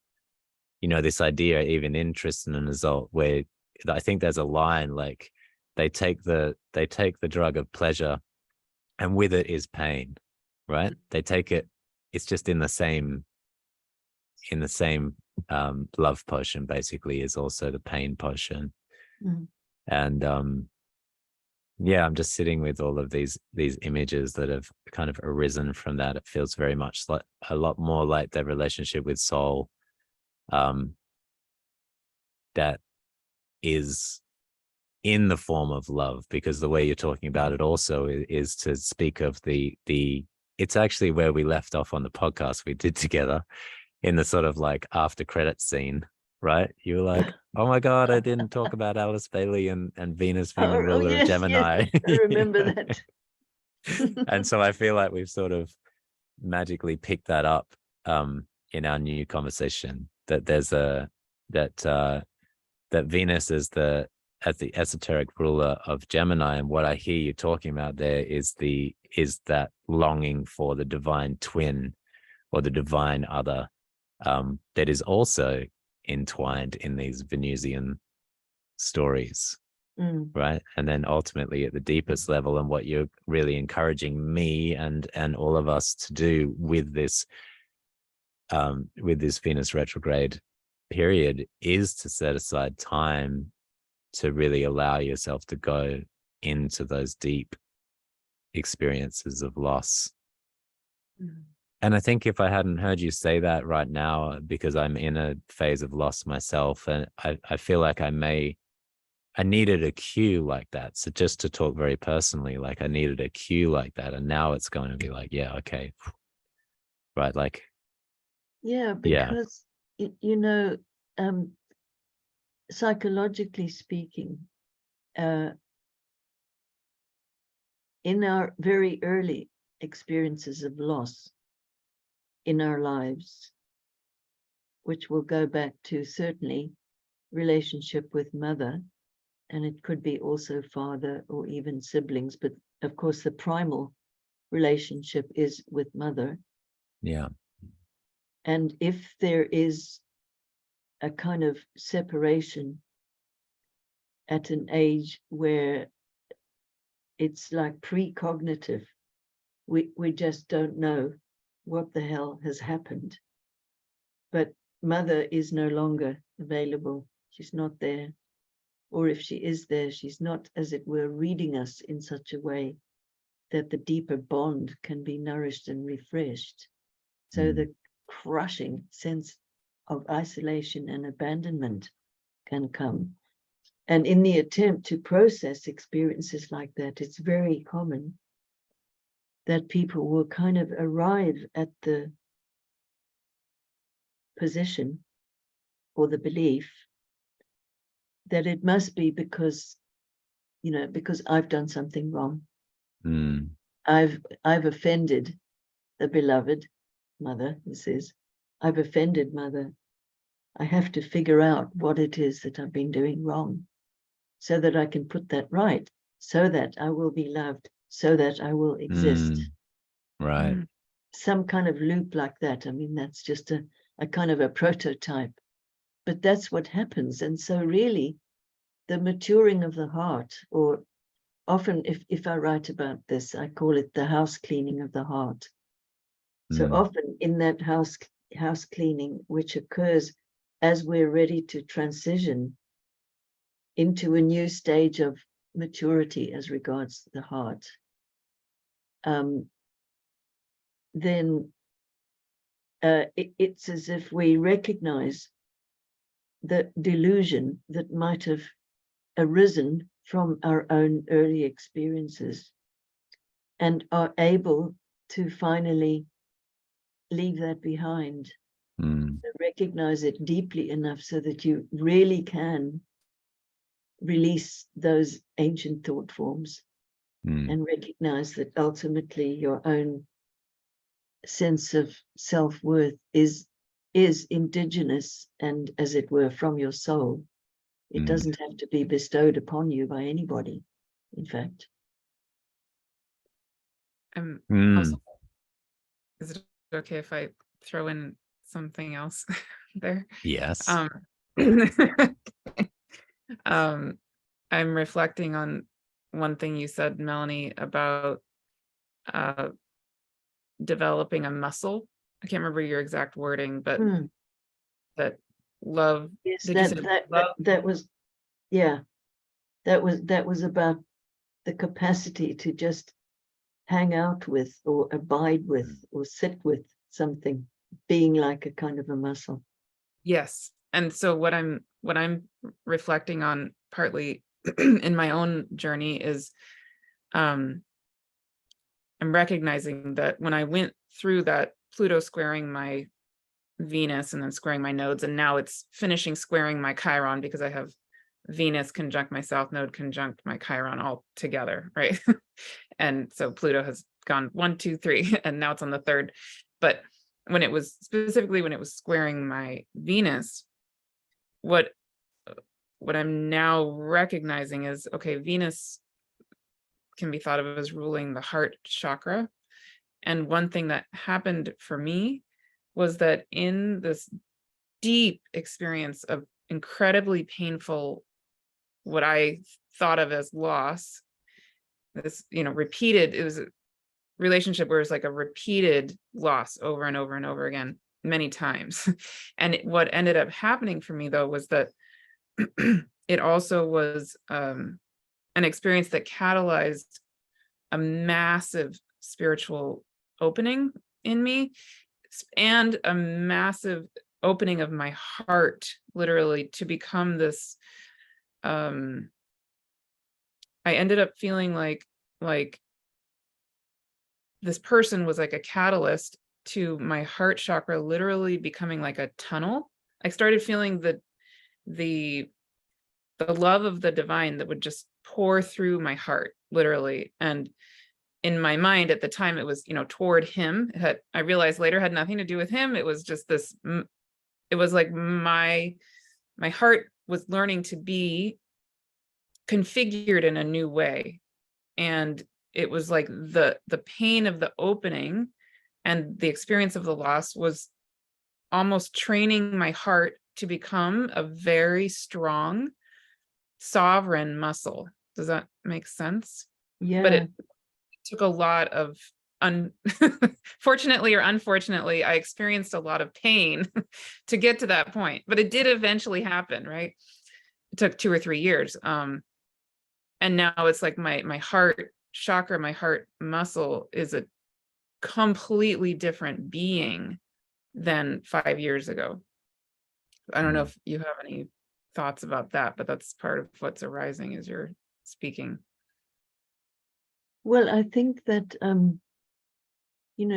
this idea, even in Tristan and Isolde, where I think there's a line like, they take the drug of pleasure, and with it is pain, right? They take it, it's just in the same love potion, basically, is also the pain potion. And I'm just sitting with all of these images that have kind of arisen from that. It feels very much like a lot more like their relationship with soul, that is in the form of love, because the way you're talking about it also is to speak of the it's actually where we left off on the podcast we did together, in the sort of like after credit scene, right? You were like, Oh my God, I didn't talk about Alice Bailey and Venus being the Oh, ruler of yes, Gemini. yes, I remember that. And so I feel like we've sort of magically picked that up in our new conversation, that there's that Venus is as the esoteric ruler of Gemini, and what I hear you talking about there is that longing for the divine twin or the divine other, that is also entwined in these Venusian stories, right? And then ultimately at the deepest level, and what you're really encouraging me and all of us to do with this Venus retrograde period, is to set aside time to really allow yourself to go into those deep experiences of loss. And I think if I hadn't heard you say that right now, because I'm in a phase of loss myself, and I feel like I needed a cue like that. So just to talk very personally, like I needed a cue like that. And now it's going to be like, yeah, okay. Right. Like, Yeah, because, psychologically speaking, in our very early experiences of loss in our lives, which will go back to certainly relationship with mother, and it could be also father or even siblings, but of course the primal relationship is with mother. yeah. And if there is a kind of separation at an age where it's like precognitive, we just don't know what the hell has happened. But mother is no longer available. She's not there. Or if she is there, she's not, as it were, reading us in such a way that the deeper bond can be nourished and refreshed. So the crushing sense of isolation and abandonment can come. And in the attempt to process experiences like that, it's very common that people will kind of arrive at the position or the belief that it must be because I've done something wrong. I've offended the beloved mother. This is, I've offended mother. I have to figure out what it is that I've been doing wrong so that I can put that right, so that I will be loved, so that I will exist. Right. Some kind of loop like that. I mean, that's just a kind of a prototype, but that's what happens. And so really the maturing of the heart, or often if I write about this, I call it the house cleaning of the heart. So often in that house cleaning, which occurs as we're ready to transition into a new stage of maturity as regards the heart, then it's as if we recognize the delusion that might have arisen from our own early experiences and are able to finally leave that behind, recognize it deeply enough so that you really can release those ancient thought forms and recognize that ultimately your own sense of self-worth is indigenous and, as it were, from your soul. It doesn't have to be bestowed upon you by anybody, in fact. Also, is it okay if I throw in something else there? Yes. I'm reflecting on one thing you said, Melanie, about developing a muscle. I can't remember your exact wording, but that love. Yes, Did you say love? that was, yeah, that was about the capacity to just hang out with or abide with or sit with something, being like a kind of a muscle. Yes. And so what I'm reflecting on partly in my own journey is I'm recognizing that when I went through that Pluto squaring my Venus and then squaring my nodes. And now it's finishing squaring my Chiron because I have Venus conjunct my south node conjunct my Chiron all together, right? And so Pluto has gone 1, 2, 3, and now it's on the third. But when it was squaring my Venus, what I'm now recognizing is, okay, Venus can be thought of as ruling the heart chakra. And one thing that happened for me was that in this deep experience of incredibly painful, what I thought of as loss, this, repeated, it was a relationship where it's like a repeated loss over and over and over again, many times. And what ended up happening for me though, was that it also was an experience that catalyzed a massive spiritual opening in me and a massive opening of my heart, literally, to become this. I ended up feeling like this person was like a catalyst to my heart chakra literally becoming like a tunnel. I started feeling the love of the divine that would just pour through my heart, literally. And in my mind at the time, it was, toward him. I realized later had nothing to do with him. It was just this, it was like my heart was learning to be configured in a new way. And it was like the pain of the opening and the experience of the loss was almost training my heart to become a very strong, sovereign muscle. Does that make sense? Yeah. But it took a lot of, fortunately or unfortunately, I experienced a lot of pain to get to that point, but it did eventually happen, right? It took 2 or 3 years. And now it's like my heart chakra, my heart muscle is a completely different being than 5 years ago. I don't know if you have any thoughts about that, but that's part of what's arising as you're speaking. Well, I think that,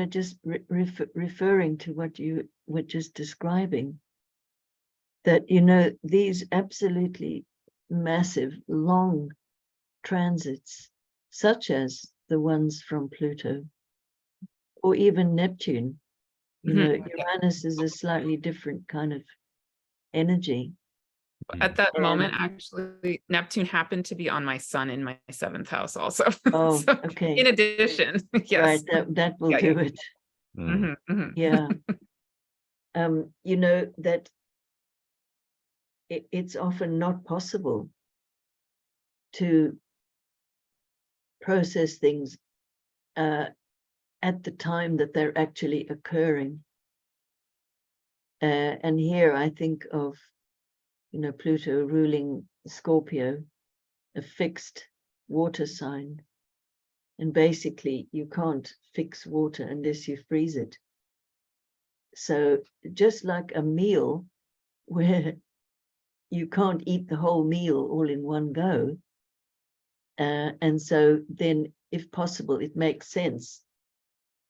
just referring to what you were just describing, that, these absolutely massive, long transits, such as the ones from Pluto, or even Neptune, Uranus is a slightly different kind of energy. At that moment, actually, Neptune happened to be on my sun in my 7th house also. Oh, So, okay. in addition, yes. Right, that will do it. Yeah. That it's often not possible to process things at the time that they're actually occurring. And here I think of, Pluto ruling Scorpio, a fixed water sign. And basically you can't fix water unless you freeze it. So just like a meal where you can't eat the whole meal all in one go. And so then, if possible, it makes sense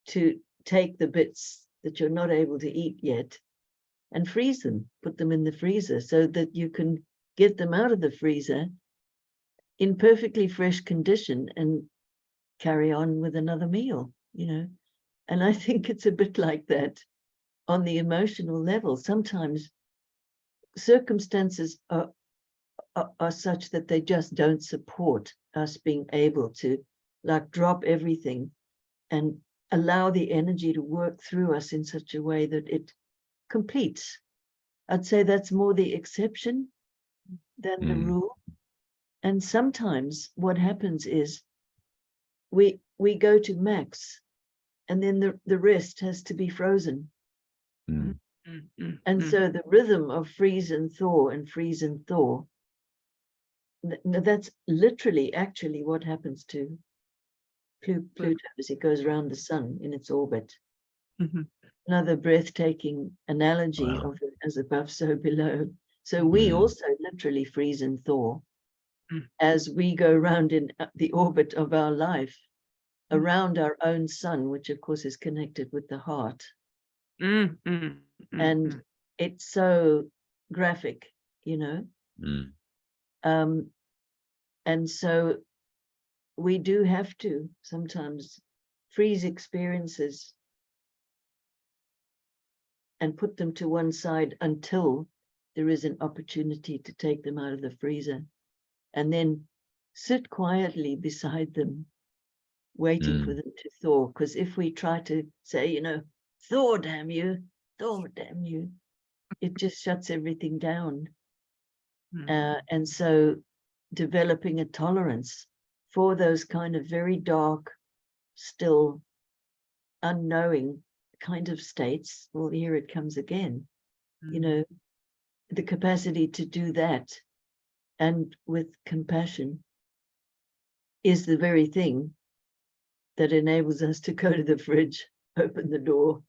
to take the bits that you're not able to eat yet and freeze them, put them in the freezer so that you can get them out of the freezer in perfectly fresh condition and carry on with another meal, And I think it's a bit like that on the emotional level. Sometimes circumstances are such that they just don't support us being able to drop everything and allow the energy to work through us in such a way that it completes. I'd say that's more the exception than the rule. And sometimes what happens is we go to max and then the rest has to be frozen. And so the rhythm of freeze and thaw and freeze and thaw, that's literally actually what happens to Pluto as it goes around the sun in its orbit. Another breathtaking analogy of it, as above, so below. So we also literally freeze and thaw as we go around in the orbit of our life around our own sun, which of course is connected with the heart. Mm, mm, mm, And mm. it's so graphic, you know. Mm. And so we do have to sometimes freeze experiences and put them to one side until there is an opportunity to take them out of the freezer, and then sit quietly beside them, waiting for them to thaw. Because if we try to say, you know, thaw, damn you, it just shuts everything down. And so developing a tolerance for those kind of very dark, still unknowing kind of states, well, here it comes again, you know, the capacity to do that, and with compassion, is the very thing that enables us to go to the fridge, open the door,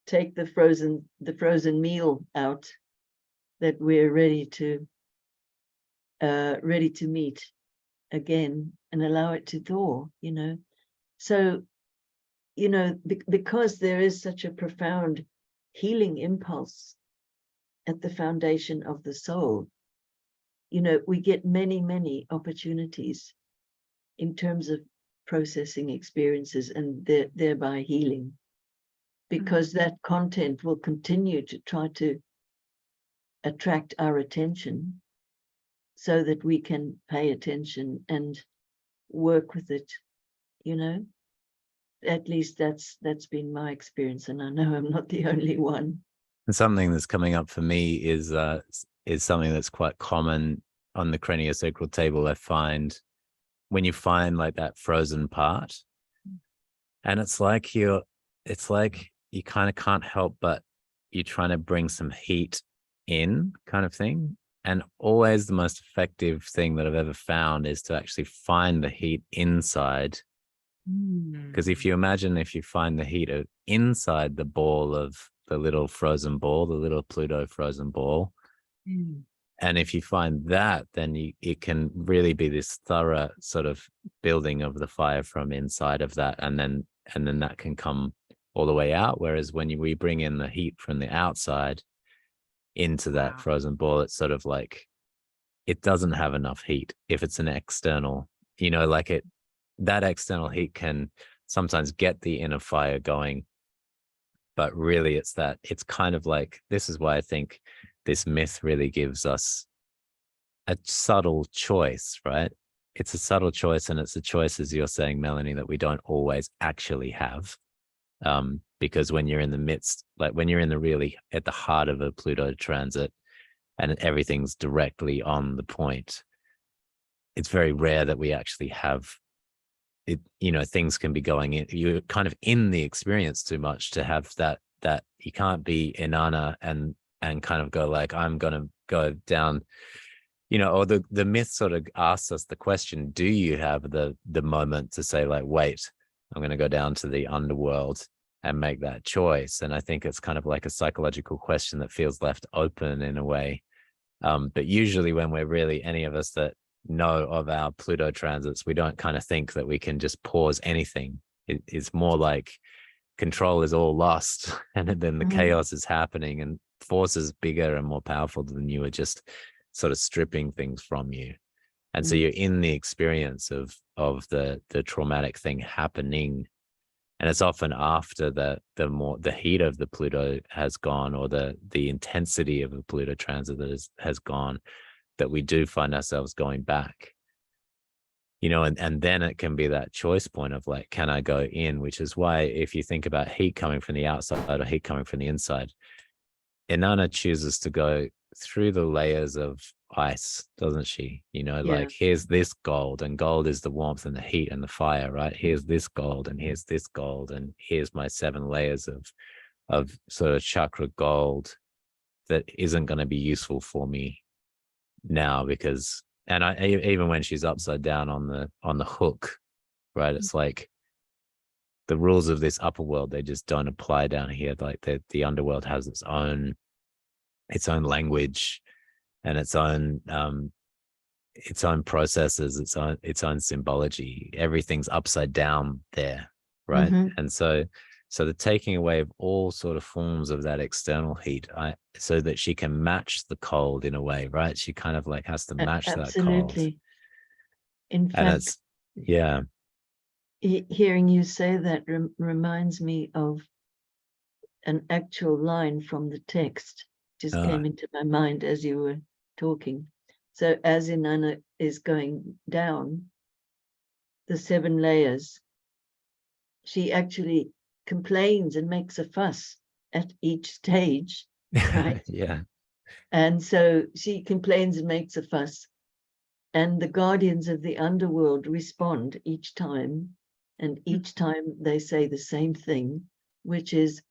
take the frozen meal out that we're ready to meet again, and allow it to thaw, you know. So, you know, because there is such a profound healing impulse at the foundation of the soul, you know, we get many opportunities in terms of processing experiences and thereby healing, because that content will continue to try to attract our attention so that we can pay attention and work with it, you know. At least that's been my experience, and I know I'm not the only one. And something that's coming up for me is something that's quite common on the craniosacral table. I find when you find like that frozen part, and it's like you kind of can't help but you're trying to bring some heat in, kind of thing. And always the most effective thing that I've ever found is to actually find the heat inside. Because if you imagine, if you find the heat inside the ball of the little frozen ball, the little Pluto frozen ball, and if you find that, then it can really be this thorough sort of building of the fire from inside of that, and then that can come all the way out. Whereas when we bring in the heat from the outside into that frozen ball, it's sort of like it doesn't have enough heat. If it's an external, you know, like that external heat can sometimes get the inner fire going, but really it's kind of like, this is why I think this myth really gives us a subtle choice, right? It's a subtle choice, and it's a choice, as you're saying, Melanie, that we don't always actually have. Because when you're in the midst, like when you're in the really at the heart of a Pluto transit and everything's directly on the point, it's very rare that we actually have it. You know, things can be going in, you're kind of in the experience too much to have that you can't be inanna and kind of go like, I'm going to go down, you know, or the myth sort of asks us the question, do you have the moment to say like, wait, I'm going to go down to the underworld and make that choice? And I think it's kind of like a psychological question that feels left open in a way. But usually when we're really, any of us that know of our Pluto transits, we don't kind of think that we can just pause anything. It's more like control is all lost, and then the chaos is happening, and forces bigger and more powerful than you are just sort of stripping things from you. And so you're in the experience of the traumatic thing happening. And it's often after the heat of the Pluto has gone, or the intensity of the Pluto transit that has gone, that we do find ourselves going back, you know, and then it can be that choice point of like, can I go in? Which is why if you think about heat coming from the outside or heat coming from the inside, Inanna chooses to go through the layers of ice, doesn't she? You know, like here's this gold, and gold is the warmth and the heat and the fire, right? Here's this gold, and here's this gold, and here's my 7 layers of sort of chakra gold that isn't going to be useful for me now, because, and even when she's upside down on the hook, right? It's like the rules of this upper world, they just don't apply down here. Like the underworld has its own language and its own processes, its own symbology. Everything's upside down there, right? And so So the taking away of all sort of forms of that external heat, so that she can match the cold in a way, right? She kind of like has to match that cold. Absolutely. In And fact, it's, yeah. Hearing you say that reminds me of an actual line from the text, just came into my mind as you were talking. So as Inanna is going down the 7 layers, she actually complains and makes a fuss at each stage, right? Yeah. And so she complains and makes a fuss, and the guardians of the underworld respond each time, and each time they say the same thing, which is,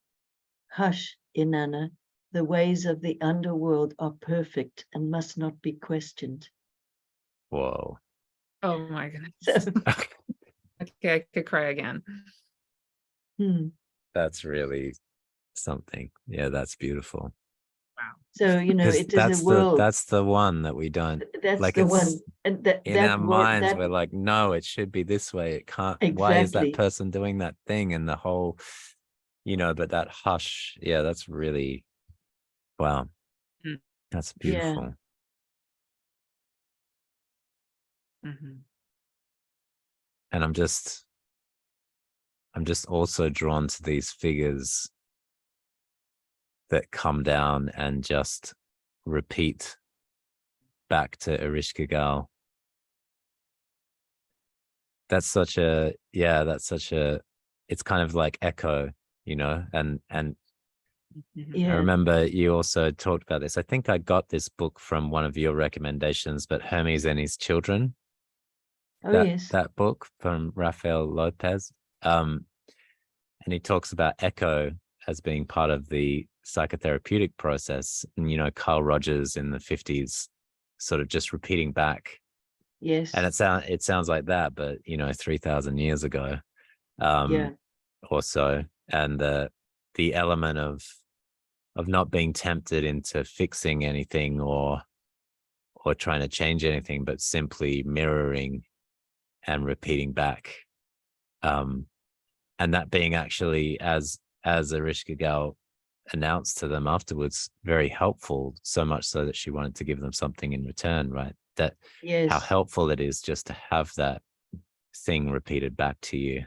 hush, Inanna, the ways of the underworld are perfect and must not be questioned. Whoa. Oh my goodness. So, Okay, I could cry again. That's really something. Yeah, that's beautiful. Wow. So, you know, it is a world. That's the one that we don't, That's like, the it's one. And that in our minds, that, we're like, no, it should be this way. It can't. exactly. Why is that person doing that thing? And the whole, you know, but that hush, yeah, that's really, wow. Mm. That's beautiful. Yeah. Mm-hmm. And I'm just also drawn to these figures that come down and just repeat back to Ereshkigal. That's such a, it's kind of like echo, you know, and Yeah. I remember you also talked about this. I think I got this book from one of your recommendations, but Hermes and His Children. Oh, yes. That book from Rafael Lopez. And he talks about echo as being part of the psychotherapeutic process. And, you know, Carl Rogers in the 50s sort of just repeating back. Yes. And it sounds like that, but, you know, 3,000 years ago or so. And the element of not being tempted into fixing anything or trying to change anything, but simply mirroring and repeating back. And that being actually, as Ereshkigal announced to them afterwards, very helpful, so much so that she wanted to give them something in return, right? That how helpful it is just to have that thing repeated back to you.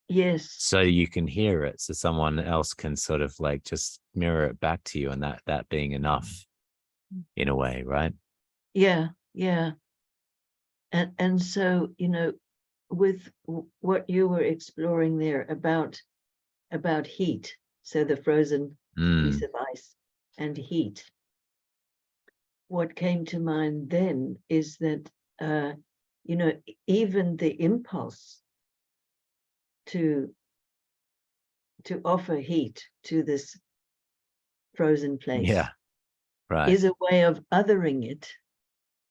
Yes. So you can hear it, so someone else can sort of like just mirror it back to you, and that being enough in a way, right? Yeah. And so, you know, with what you were exploring there about heat, so the frozen piece of ice and heat, what came to mind then is that you know, even the impulse to offer heat to this frozen place, right, is a way of othering it.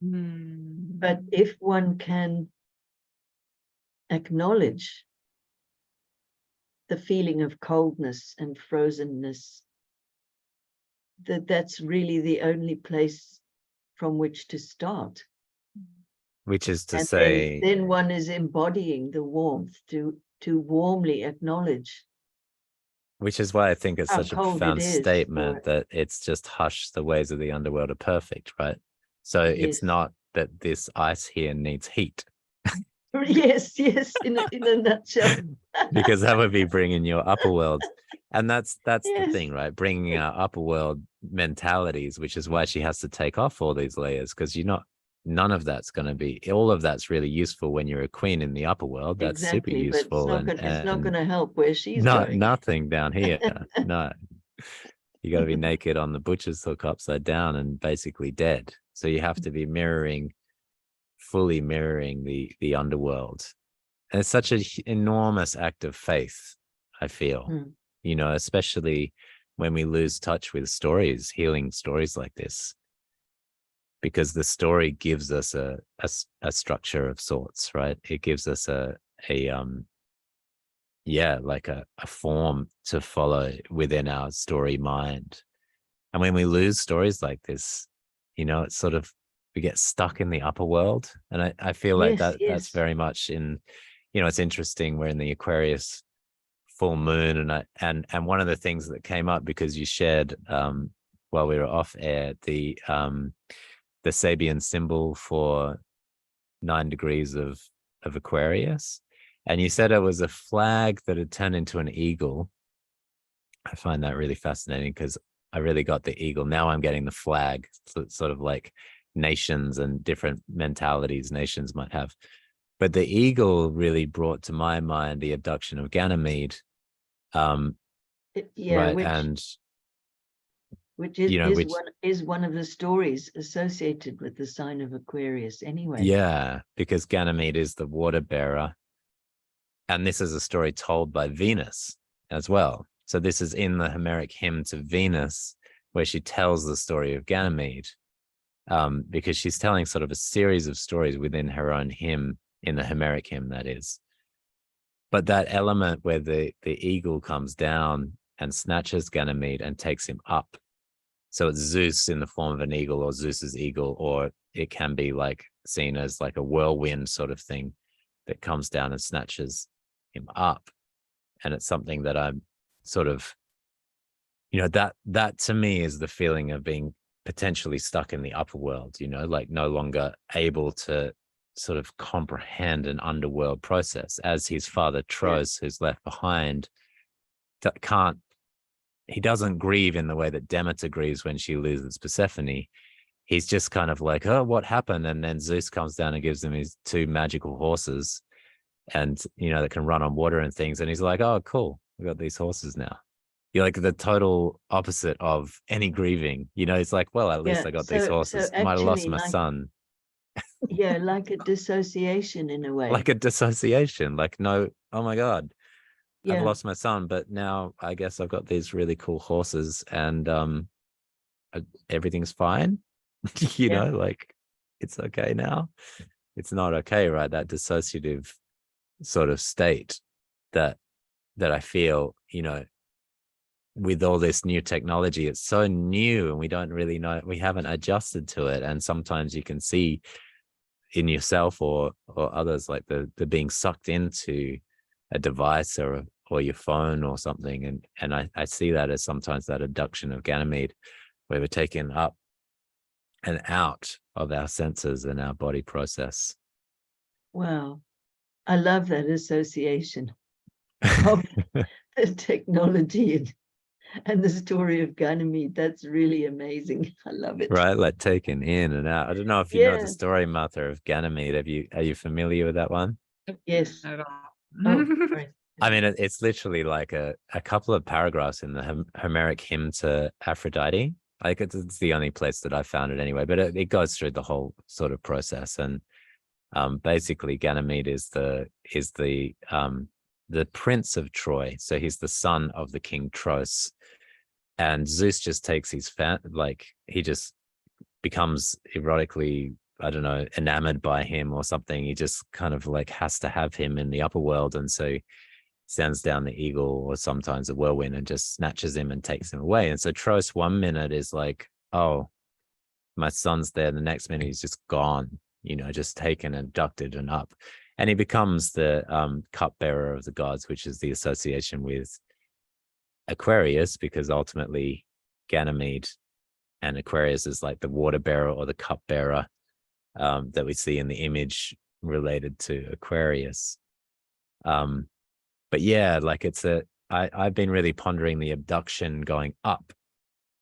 But if one can acknowledge the feeling of coldness and frozenness, that's really the only place from which to start. Which is to and say, then one is embodying the warmth to warmly acknowledge. Which is why I think it's such a profound statement that it's just hush, the ways of the underworld are perfect, right? So it's not that this ice here needs heat. Yes, in a nutshell. Because that would be bringing your upper world. And that's the thing, right? Bringing our upper world mentalities, which is why she has to take off all these layers, because none of that's going to be, all of that's really useful when you're a queen in the upper world. That's super useful. But it's not going to help where she's going. Nothing down here. No. You got to be naked on the butcher's hook upside down and basically dead. So you have to be fully mirroring the underworld. And it's such an enormous act of faith, I feel, you know, especially when we lose touch with stories, healing stories like this, because the story gives us a structure of sorts, right? It gives us a form to follow within our story mind. And when we lose stories like this, you know, it's sort of, we get stuck in the upper world. And I feel like that's very much in, you know, it's interesting. We're in the Aquarius full moon, and one of the things that came up because you shared while we were off air the Sabian symbol for 9 degrees of Aquarius, and you said it was a flag that had turned into an eagle. I find that really fascinating because I really got the eagle. Now I'm getting the flag. So it's sort of like nations and different mentalities nations might have. But the eagle really brought to my mind the abduction of Ganymede. Yeah, right. And which is one of the stories associated with the sign of Aquarius anyway. Yeah, because Ganymede is the water bearer. And this is a story told by Venus as well. So this is in the Homeric hymn to Venus, where she tells the story of Ganymede, because she's telling sort of a series of stories within her own hymn, in the Homeric hymn, that is. But that element where the eagle comes down and snatches Ganymede and takes him up. So it's Zeus in the form of an eagle, or Zeus's eagle, or it can be like seen as like a whirlwind sort of thing that comes down and snatches him up. And it's something that I'm sort of, that to me is the feeling of being potentially stuck in the upper world, like no longer able to sort of comprehend an underworld process, as his father Tros, who's left behind, he doesn't grieve in the way that Demeter grieves when she loses Persephone. He's just kind of like, oh, what happened? And then Zeus comes down and gives him his 2 magical horses, and that can run on water and things. And he's like, oh, cool, we got these horses now. You're like the total opposite of any grieving. It's like, well, at least I got these horses. So Might have lost actually, my son. Yeah, like a dissociation in a way. Like a dissociation. Like, no, oh my God, Yeah. I've lost my son, but now I guess I've got these really cool horses, and everything's fine. Like it's okay now. It's not okay, right? That dissociative sort of state that I feel, with all this new technology. It's so new and we don't really know, we haven't adjusted to it. And sometimes you can see in yourself or others, like the being sucked into a device or your phone or something. And I see that as sometimes that abduction of Ganymede, where we're taken up and out of our senses and our body process. Wow. I love that association of the technology and the story of Ganymede. That's really amazing. I love it. Right, like taken in and out. I don't know if you know the story, Martha, of Ganymede. Are you familiar with that one? Yes. Not at all. Oh, sorry. I mean, it's literally like a couple of paragraphs in the Homeric hymn to Aphrodite. Like it's the only place that I found it anyway, but it goes through the whole sort of process. And basically Ganymede is the prince of Troy. So he's the son of the king Tros. And Zeus just takes his he just becomes erotically, I don't know, enamored by him or something. He just kind of like has to have him in the upper world. And so sends down the eagle or sometimes a whirlwind and just snatches him and takes him away. And so Tros 1 minute is like, oh, my son's there. The next minute he's just gone, just taken and abducted and up. And he becomes the cupbearer of the gods, which is the association with Aquarius, because ultimately Ganymede and Aquarius is like the water bearer or the cupbearer that we see in the image related to Aquarius. But yeah, like I've been really pondering the abduction going up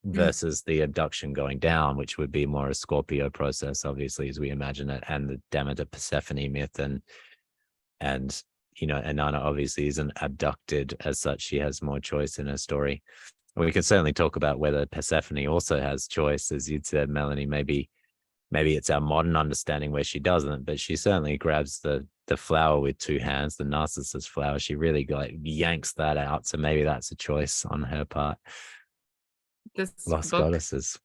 versus the abduction going down, which would be more a Scorpio process, obviously, as we imagine it, and the Demeter Persephone myth. And Inanna obviously isn't abducted as such. She has more choice in her story. We can certainly talk about whether Persephone also has choice, as you'd said, Melanie. Maybe it's our modern understanding where she doesn't, but she certainly grabs the flower with 2 hands, the Narcissus flower. She really yanks that out. So maybe that's a choice on her part. This Lost book Goddesses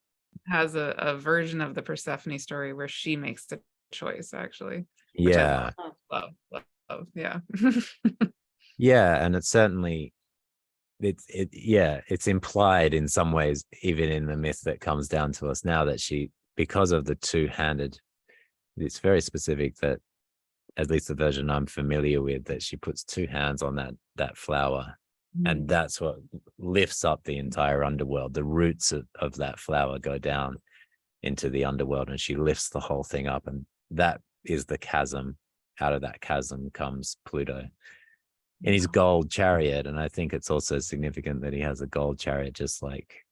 has a version of the Persephone story where she makes the choice, actually. Yeah. Love. Yeah. Yeah. And it's certainly, it's implied in some ways, even in the myth that comes down to us now, that she, because of the 2-handed, it's very specific that, at least the version I'm familiar with, that she puts 2 hands on that flower And that's what lifts up the entire underworld. The roots of that flower go down into the underworld, and she lifts the whole thing up. And that is the chasm. Out of that chasm comes Pluto in his gold chariot. And I think it's also significant that he has a gold chariot, just like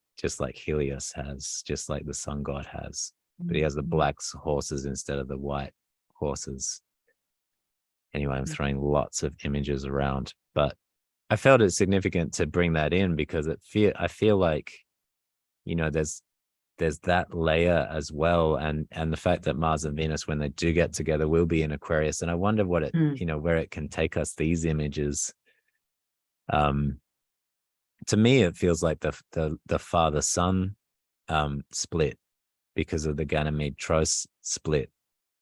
Helios has, just like the sun god has. But he has the black horses instead of the white horses. Anyway, I'm throwing lots of images around, but I felt it significant to bring that in because I feel like, you know, there's that layer as well, and the fact that Mars and Venus, when they do get together, will be in Aquarius. And I wonder what it, you know, where it can take us. These images, to me, it feels like the father-son split because of the Ganymede-Tros split,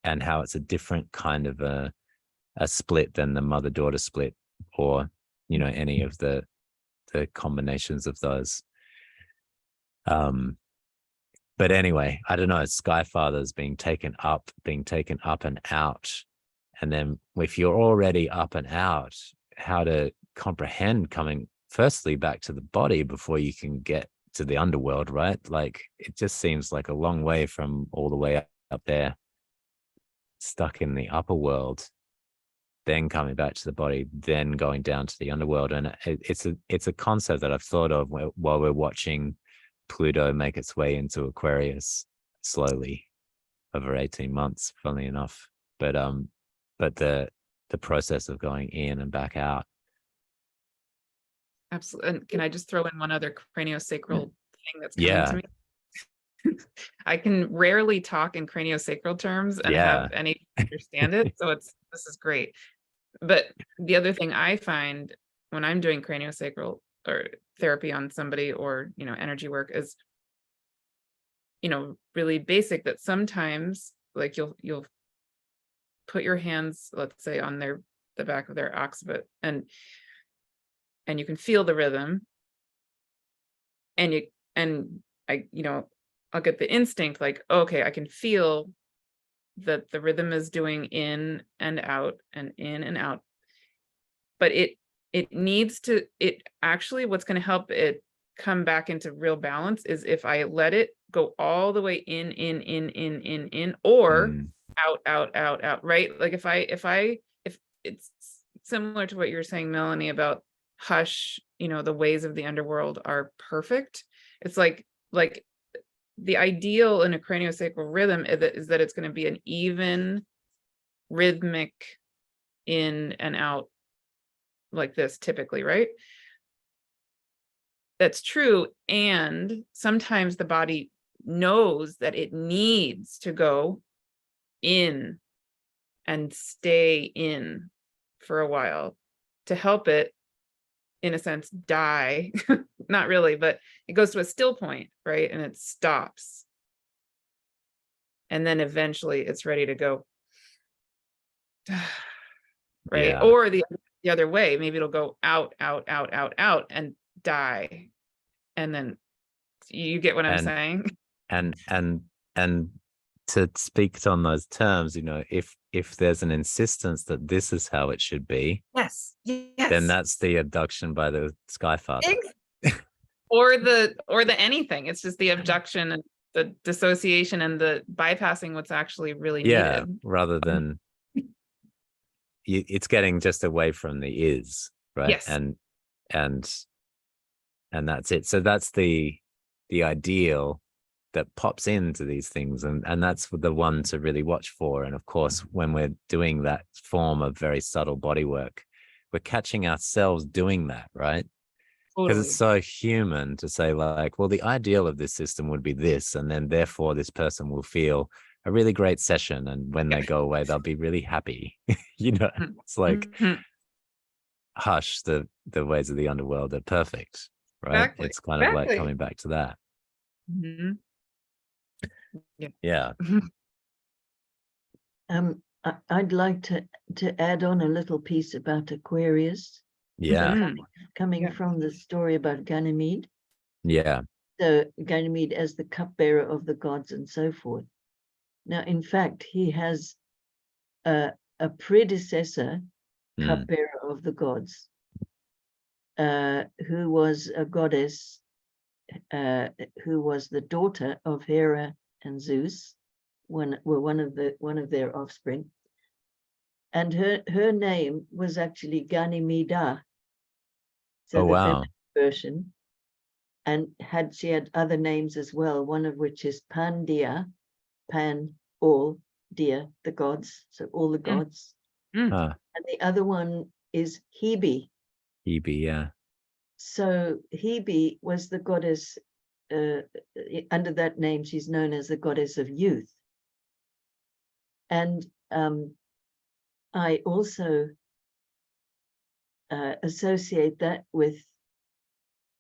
and how it's a different kind of a split than the mother-daughter split, or, you know, any of the combinations of those. But anyway, I don't know, Sky Father's being taken up and out. And then if you're already up and out, how to comprehend coming firstly back to the body before you can get to the underworld, right? Like, it just seems like a long way from all the way up there, stuck in the upper world, then coming back to the body, then going down to the underworld. And it's a concept that I've thought of while we're watching Pluto make its way into Aquarius slowly over 18 months, funnily enough. But the process of going in and back out. Absolutely. And can I just throw in one other craniosacral thing that's coming to me? I can rarely talk in craniosacral terms and have any understand it. So this is great. But the other thing I find when I'm doing craniosacral or therapy on somebody, or, you know, energy work, is, you know, really basic, that sometimes, like, you'll put your hands, let's say, on the back of their occiput, and you can feel the rhythm, and I, you know, I'll get the instinct, like, okay, I can feel that the rhythm is doing in and out and in and out. But it needs to, it actually, what's going to help it come back into real balance is if I let it go all the way in, or out, right? Like if it's similar to what you're saying, Melanie, about Hush, you know, the ways of the underworld are perfect. It's like the ideal in a craniosacral rhythm is that it's going to be an even, rhythmic in and out, like this, typically, right? That's true. And sometimes the body knows that it needs to go in and stay in for a while to help it, in a sense, die. Not really, but it goes to a still point, right? And it stops. And then eventually it's ready to go. Right? Yeah. Or the other way, maybe it'll go out and die. And then, you get what I'm saying? And to speak on those terms, you know, if there's an insistence that this is how it should be, Yes. then that's the abduction by the Sky Father. or the anything. It's just the abduction and the dissociation and the bypassing what's actually really needed. Rather than it's getting just away from the is, right? Yes. And that's it. So that's the ideal that pops into these things, and that's the one to really watch for. And of course, when we're doing that form of very subtle body work, we're catching ourselves doing that, right? Because it's so human to say, like, well, the ideal of this system would be this, and then therefore this person will feel a really great session, and when they go away, they'll be really happy. You know, it's like, Hush, the ways of the underworld are perfect, right? Exactly. It's kind of like coming back to that. Mm-hmm. Yeah. I'd like to add on a little piece about Aquarius. Yeah. Coming from the story about Ganymede. Yeah. So Ganymede as the cupbearer of the gods and so forth. Now, in fact, he has a predecessor cupbearer of the gods. who was a goddess, who was the daughter of Hera and Zeus, one of their offspring, and her name was actually Ganymede. So Oh, the wow. feminine version, and she had other names as well, one of which is Pandia, Pan, all, Dia, the gods, so all the gods. Huh. And the other one is Hebe. Hebe, yeah. So Hebe was the goddess, under that name, she's known as the goddess of youth. And I also associate that with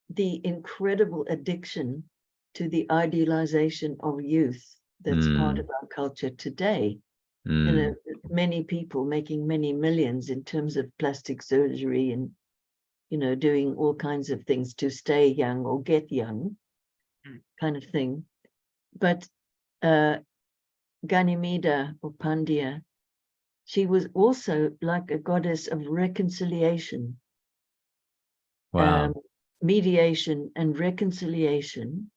the incredible addiction to the idealization of youth that's part of our culture today. You know, many people making many millions in terms of plastic surgery and, you know, doing all kinds of things to stay young or get young, kind of thing. But Ganymede or Pandya, she was also like a goddess of reconciliation. Wow. Mediation and reconciliation.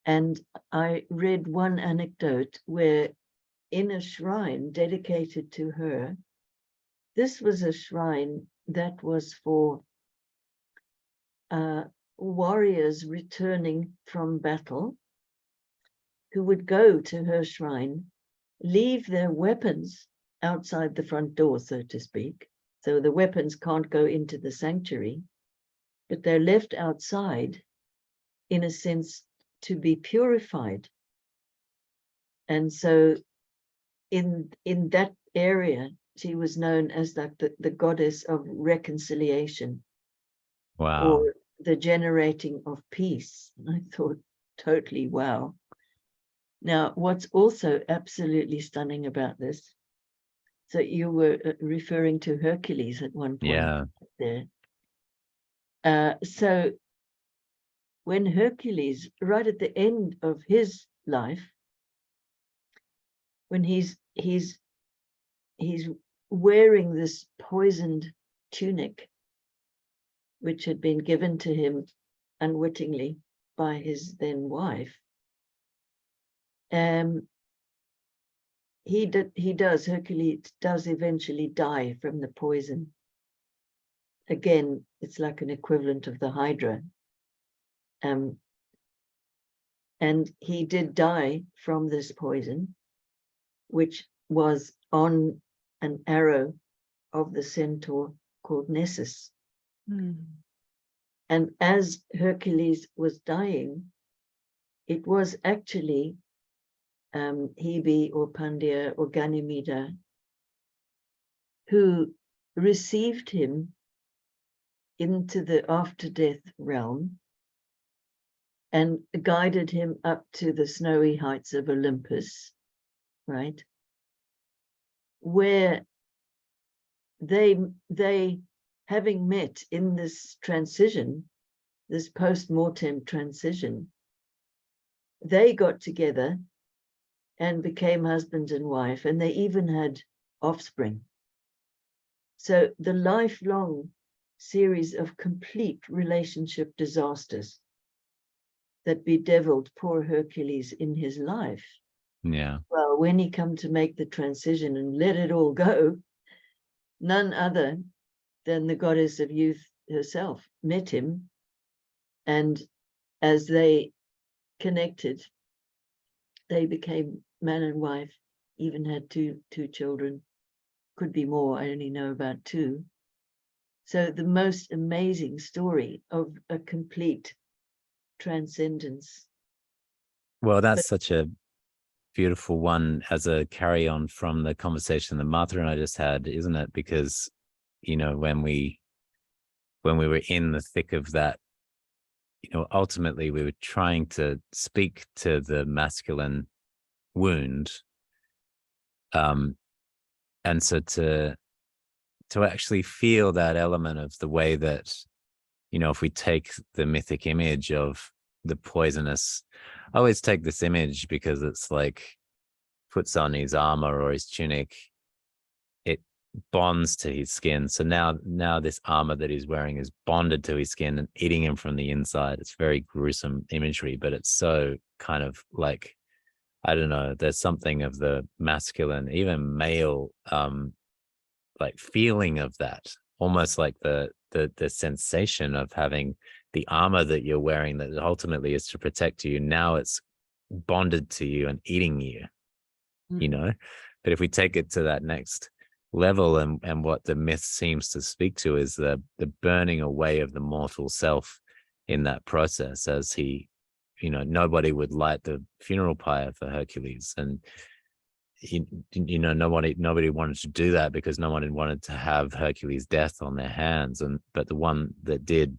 And I read one anecdote where in a shrine dedicated to her, this was a shrine that was for warriors returning from battle, who would go to her shrine, leave their weapons outside the front door, so to speak. So the weapons can't go into the sanctuary, but they're left outside, in a sense, to be purified. And so in that area, she was known as the goddess of reconciliation. Wow. Or the generating of peace. And I thought, totally wow. Now, what's also absolutely stunning about this, so you were referring to Hercules at one point. Yeah. There. So when Hercules, right at the end of his life, when he's wearing this poisoned tunic, which had been given to him unwittingly by his then wife, Hercules does eventually die from the poison. Again, it's like an equivalent of the Hydra. And he did die from this poison, which was on an arrow of the centaur called Nessus. And as Hercules was dying, it was actually Hebe or Pandya or Ganymede who received him into the after-death realm and guided him up to the snowy heights of Olympus, right? Where they having met in this transition, this post-mortem transition, they got together and became husband and wife, and they even had offspring. So the lifelong series of complete relationship disasters that bedeviled poor Hercules in his life. Yeah. Well, when he come to make the transition and let it all go, none other than the goddess of youth herself met him. And as they connected, they became man and wife, even had two children. Could be more, I only know about two. So the most amazing story of a complete transcendence. Well, that's such a beautiful one as a carry on from the conversation that Martha and I just had, isn't it? Because, you know, when we were in the thick of that, you know, ultimately we were trying to speak to the masculine wound. And so to actually feel that element of the way that, you know, if we take the mythic image of the poisonous, I always take this image because it's like puts on his armor or his tunic. bonds to his skin. So now this armor that he's wearing is bonded to his skin and eating him from the inside. It's very gruesome imagery, but it's so kind of like, I don't know, there's something of the masculine, even male, like feeling of that, almost like the sensation of having the armor that you're wearing that ultimately is to protect you. Now it's bonded to you and eating you, you know. But if we take it to that next level, and what the myth seems to speak to is the burning away of the mortal self in that process, as he, you know, nobody would light the funeral pyre for Hercules, and you know, nobody wanted to do that because no one wanted to have Hercules' death on their hands. But the one that did,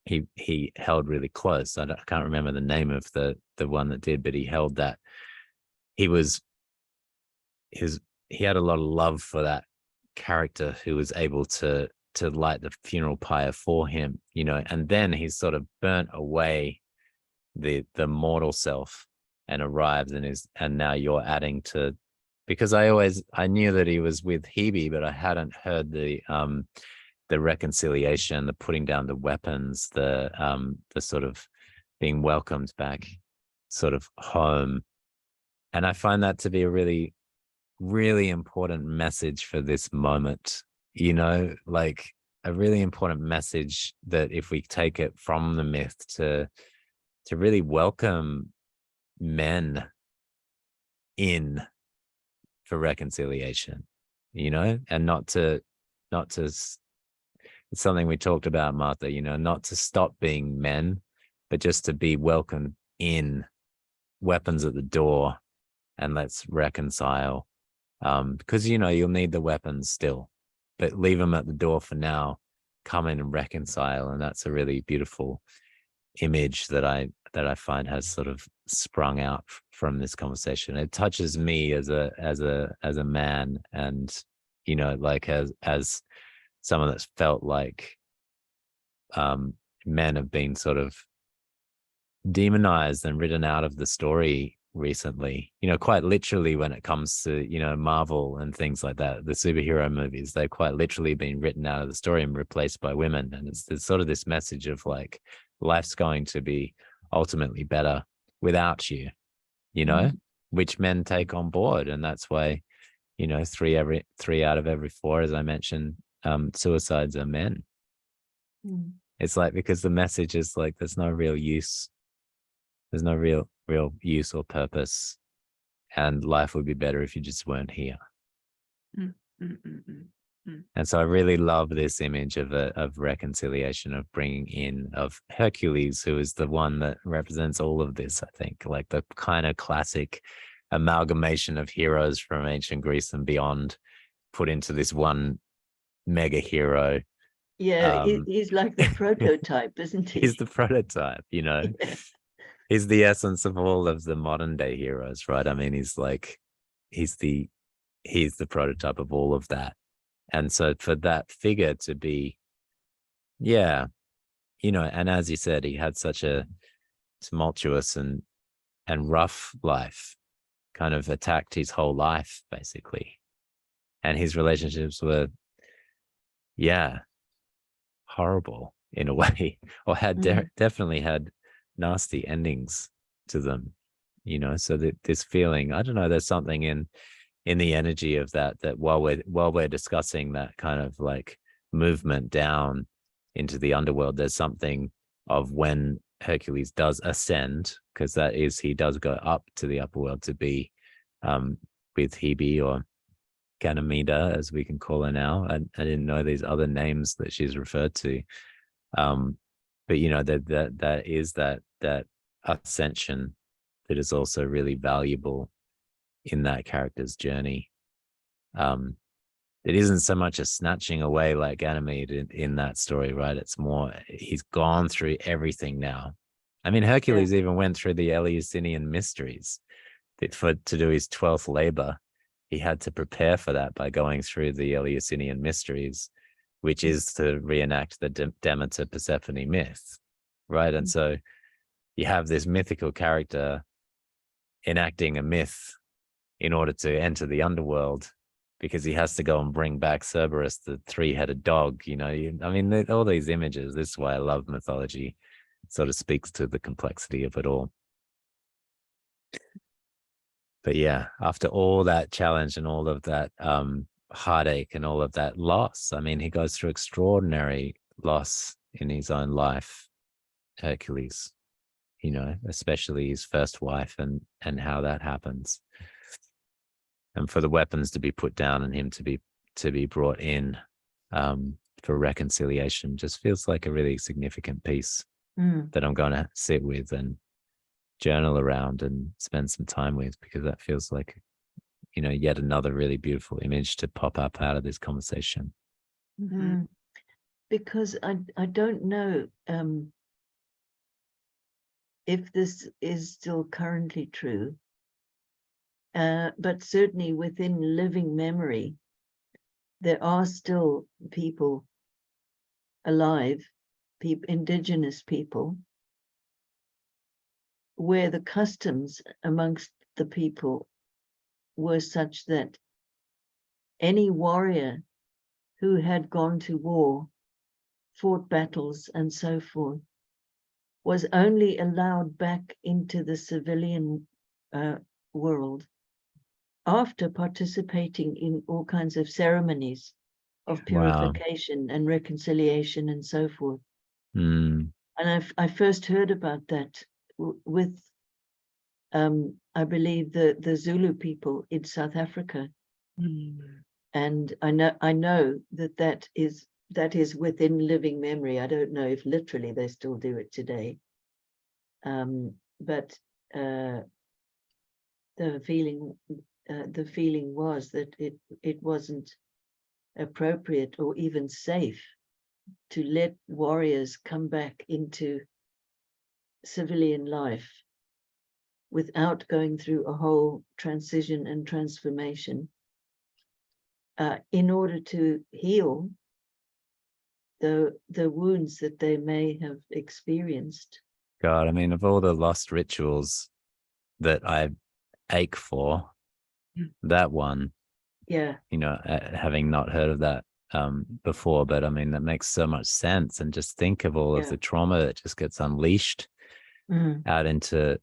he held really close. I can't remember the name of the one that did, but he held that. He had a lot of love for that character who was able to light the funeral pyre for him, you know. And then he sort of burnt away the mortal self and arrived and now you're adding to, because I knew that he was with Hebe, but I hadn't heard the reconciliation, the putting down the weapons, the sort of being welcomed back sort of home. And I find that to be a really, really important message for this moment, you know, like a really important message that if we take it from the myth to really welcome men in for reconciliation, you know, and not to it's something we talked about, Martha, you know, not to stop being men, but just to be welcomed in, weapons at the door, and let's reconcile. Because, you know, you'll need the weapons still, but leave them at the door for now, come in and reconcile. And that's a really beautiful image that I find has sort of sprung out from this conversation. It touches me as a man, and, you know, like as someone that's felt like men have been sort of demonized and written out of the story recently, you know, quite literally when it comes to, you know, Marvel and things like that, the superhero movies, they've quite literally been written out of the story and replaced by women. And it's sort of this message of like, life's going to be ultimately better without you, you know, which men take on board. And that's why, you know, three out of every four, as I mentioned, suicides are men. It's like, because the message is like, there's no real use or purpose, and life would be better if you just weren't here. And so I really love this image of reconciliation, of bringing in of Hercules, who is the one that represents all of this, I think, like the kind of classic amalgamation of heroes from ancient Greece and beyond put into this one mega hero. Yeah, he's like the prototype, isn't he? He's the prototype, you know. Yeah. He's the essence of all of the modern day heroes, right? I mean, he's the prototype of all of that. And so for that figure to be, yeah, you know, and as you said, he had such a tumultuous and rough life, kind of attacked his whole life, basically. And his relationships were, yeah, horrible in a way, or had definitely had nasty endings to them, you know. So that this feeling, I don't know, there's something in the energy of that while we're discussing that kind of like movement down into the underworld, there's something of when Hercules does ascend, because that is, he does go up to the upper world to be with Hebe, or Ganymede, as we can call her now. I didn't know these other names that she's referred to. But you know, that is that ascension that is also really valuable in that character's journey. It isn't so much a snatching away like Ganymede in that story, right? It's more, he's gone through everything now. I mean, Hercules even went through the Eleusinian mysteries to do his 12th labor. He had to prepare for that by going through the Eleusinian mysteries, which is to reenact the Demeter Persephone myth, right? And so you have this mythical character enacting a myth in order to enter the underworld, because he has to go and bring back Cerberus, the three-headed dog. I mean, all these images. This is why I love mythology. It sort of speaks to the complexity of it all. But yeah, after all that challenge and all of that heartache and all of that loss, I mean, he goes through extraordinary loss in his own life, Hercules, especially his first wife and how that happens. And for the weapons to be put down and him to be brought in for reconciliation just feels like a really significant piece that I'm going to sit with and journal around and spend some time with, because that feels like, yet another really beautiful image to pop up out of this conversation. Because I don't know if this is still currently true, but certainly within living memory, there are still people alive, indigenous people, where the customs amongst the people were such that any warrior who had gone to war, fought battles and so forth, was only allowed back into the civilian world after participating in all kinds of ceremonies of purification and reconciliation and so forth. And I first heard about that with I believe the Zulu people in South Africa, and I know that is within living memory. I don't know if literally they still do it today, but the feeling was that it wasn't appropriate or even safe to let warriors come back into civilian life without going through a whole transition and transformation in order to heal the wounds that they may have experienced. God, I mean, of all the lost rituals that I ache for, that one, having not heard of that before, but I mean, that makes so much sense. And just think of all of the trauma that just gets unleashed out into,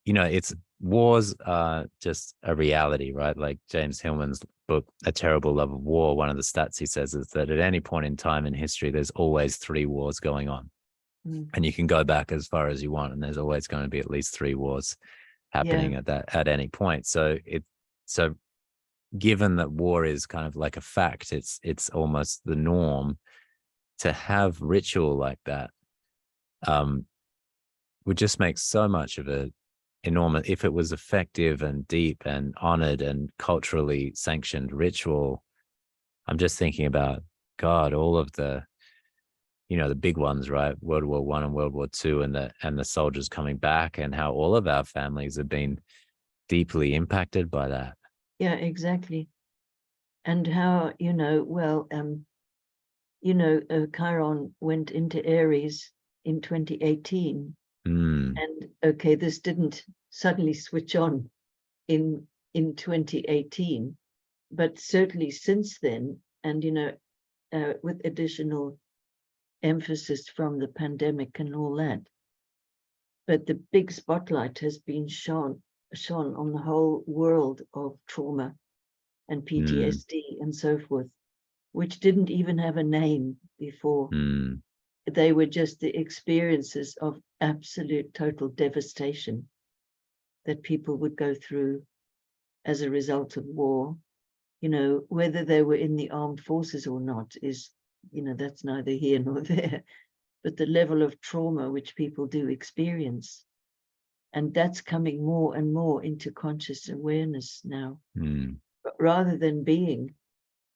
it's wars are just a reality, right? Like James Hillman's book, A Terrible Love of War, one of the stats he says is that at any point in time in history, there's always 3 wars going on. And you can go back as far as you want, and there's always going to be at least 3 wars happening at any point. So given that war is kind of like a fact, it's almost the norm to have ritual like that. Would just make so much of a enormous, if it was effective and deep and honored and culturally sanctioned ritual. I'm just thinking about, God, all of the the big ones, right? World War I and World War II, and the soldiers coming back, and how all of our families have been deeply impacted by that. Yeah, exactly. And how, Chiron went into Aries in 2018. And okay, this didn't suddenly switch on in 2018, but certainly since then, and with additional emphasis from the pandemic and all that. But the big spotlight has been shone on the whole world of trauma and PTSD and so forth, which didn't even have a name before. They were just the experiences of absolute total devastation that people would go through as a result of war. Whether they were in the armed forces or not is, that's neither here nor there, but the level of trauma which people do experience. And that's coming more and more into conscious awareness now, rather than being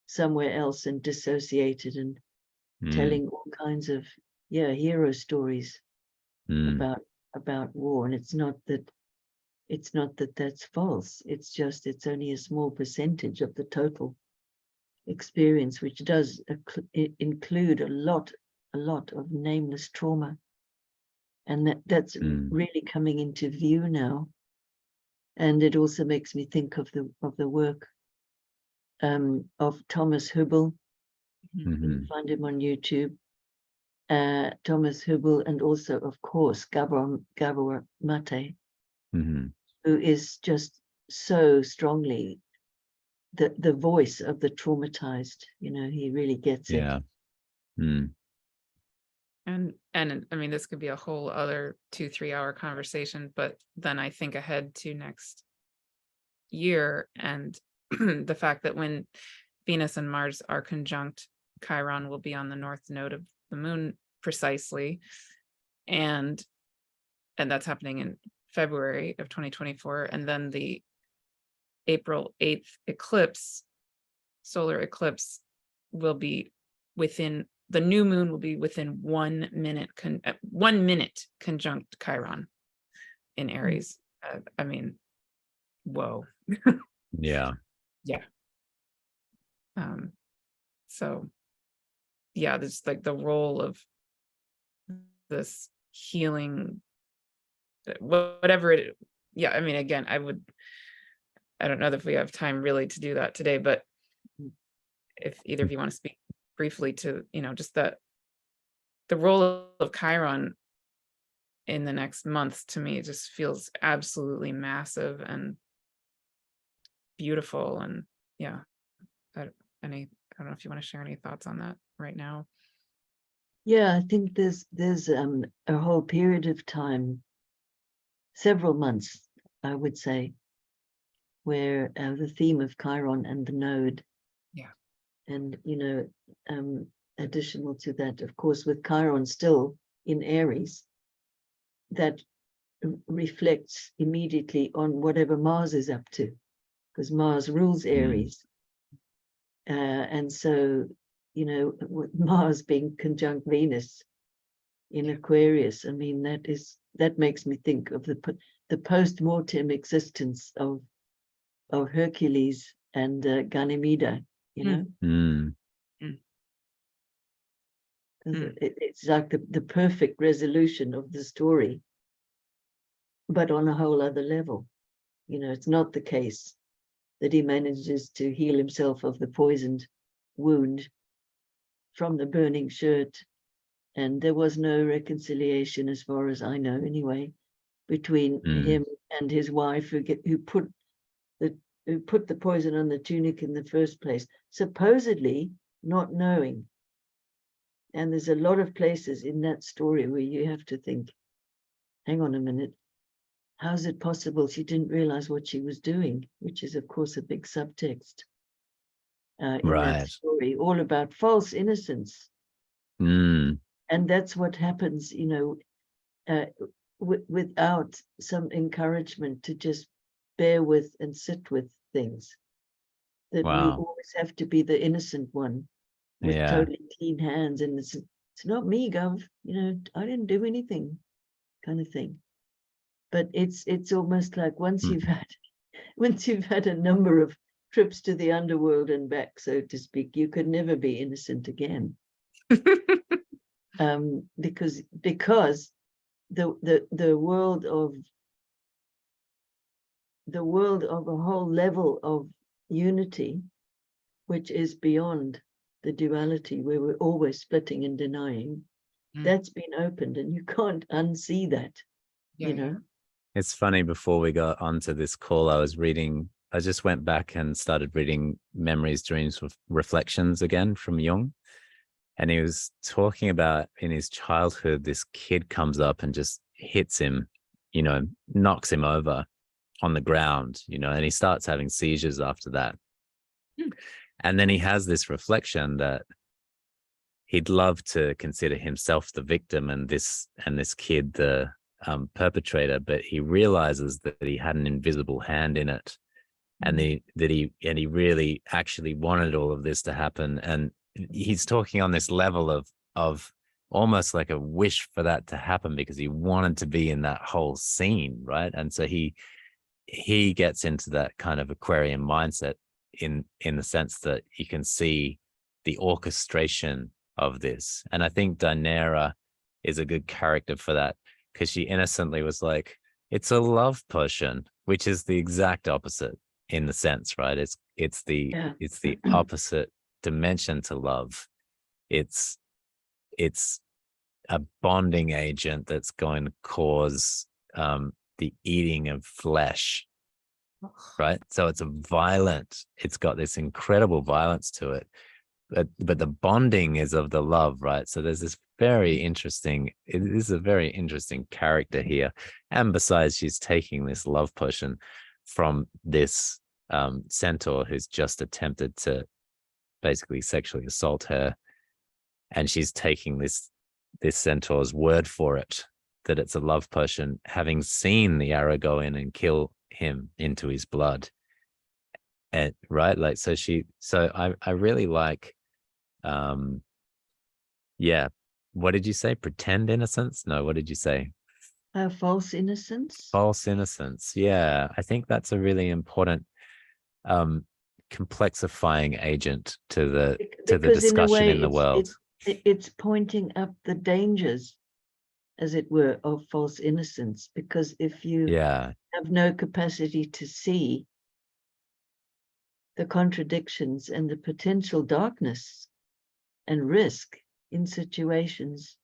somewhere else and dissociated and telling all kinds of hero stories about war. And it's not that that's false. It's just it's only a small percentage of the total experience, which does include a lot of nameless trauma, and that's really coming into view now. And it also makes me think of the work of Thomas Hubble. You Mhm. can find him on YouTube. Thomas Hubble, and also, of course, Gabor Mate, Mhm. who is just so strongly the voice of the traumatized. He really gets it. Yeah. Mm. And I mean, this could be a whole other 2-3 hour conversation, but then I think ahead to next year and the fact that when Venus and Mars are conjunct, Chiron will be on the north node of the moon precisely. And that's happening in February of 2024. And then the April 8th eclipse, solar eclipse, will be within, the new moon will be within 1 minute, 1 minute conjunct Chiron in Aries. I mean, whoa. Yeah. Yeah. So yeah, there's like the role of this healing, whatever it, yeah, I mean, again, I don't know if we have time really to do that today, but if either of you want to speak briefly to, just the role of Chiron in the next month, to me, it just feels absolutely massive and beautiful. And yeah, I don't know if you want to share any thoughts on that right now. Yeah, I think there's a whole period of time, several months, I would say, where the theme of Chiron and the node. Yeah. And additional to that, of course, with Chiron still in Aries, that reflects immediately on whatever Mars is up to, because Mars rules Aries. And so, with Mars being conjunct Venus in Aquarius, I mean, that makes me think of the post-mortem existence of Hercules and Ganymede, Mm. It's like the perfect resolution of the story, but on a whole other level. It's not the case that he manages to heal himself of the poisoned wound from the burning shirt, and there was no reconciliation, as far as I know anyway, between him and his wife, who put the poison on the tunic in the first place, supposedly not knowing. And there's a lot of places in that story where you have to think, hang on a minute, how is it possible she didn't realize what she was doing? Which is, of course, a big subtext in that story, all about false innocence. And that's what happens, without some encouragement to just bear with and sit with things. That we always have to be the innocent one with totally clean hands, and it's not me, Gov. I didn't do anything, kind of thing. But it's almost like once you've had a number of trips to the underworld and back, so to speak, you could never be innocent again. Because the world of a whole level of unity, which is beyond the duality where we're always splitting and denying, that's been opened, and you can't unsee that. It's funny, before we got onto this call, I just went back and started reading Memories, Dreams, Reflections again from Jung. And he was talking about, in his childhood, this kid comes up and just hits him, knocks him over on the ground, and he starts having seizures after that. And then he has this reflection that he'd love to consider himself the victim and this kid the perpetrator, but he realizes that he had an invisible hand in it, and he really actually wanted all of this to happen. And he's talking on this level of almost like a wish for that to happen, because he wanted to be in that whole scene, right? And so he gets into that kind of Aquarian mindset in the sense that you can see the orchestration of this. And I think Dynera is a good character for that, because she innocently was like, it's a love potion, which is the exact opposite. in the sense, right? It's the Yeah. it's the opposite dimension to love. It's a bonding agent that's going to cause the eating of flesh, right? So it's it's got this incredible violence to it, but the bonding is of the love, right? So there's this it is a very interesting character here. And besides, she's taking this love potion from this centaur who's just attempted to basically sexually assault her, and she's taking this centaur's word for it, that it's a love potion, having seen the arrow go in and kill him into his blood. And right, like, so I really like, yeah, what did you say? Pretend innocence? No, what did you say? False innocence. False innocence. Yeah, I think that's a really important complexifying agent to the Because in a discussion way in the world. It's pointing up the dangers, as it were, of false innocence. Because if you have no capacity to see the contradictions and the potential darkness and risk in situations,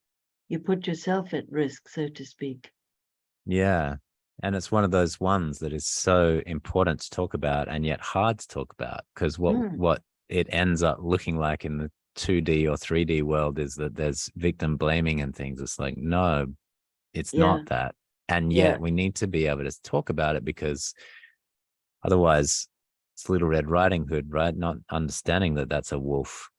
you put yourself at risk, so to speak. Yeah. And it's one of those ones that is so important to talk about and yet hard to talk about, because what it ends up looking like in the 2D or 3D world is that there's victim blaming and things. It's like, no, it's not that. And yet we need to be able to talk about it, because otherwise it's Little Red Riding Hood, right? Not understanding that that's a wolf.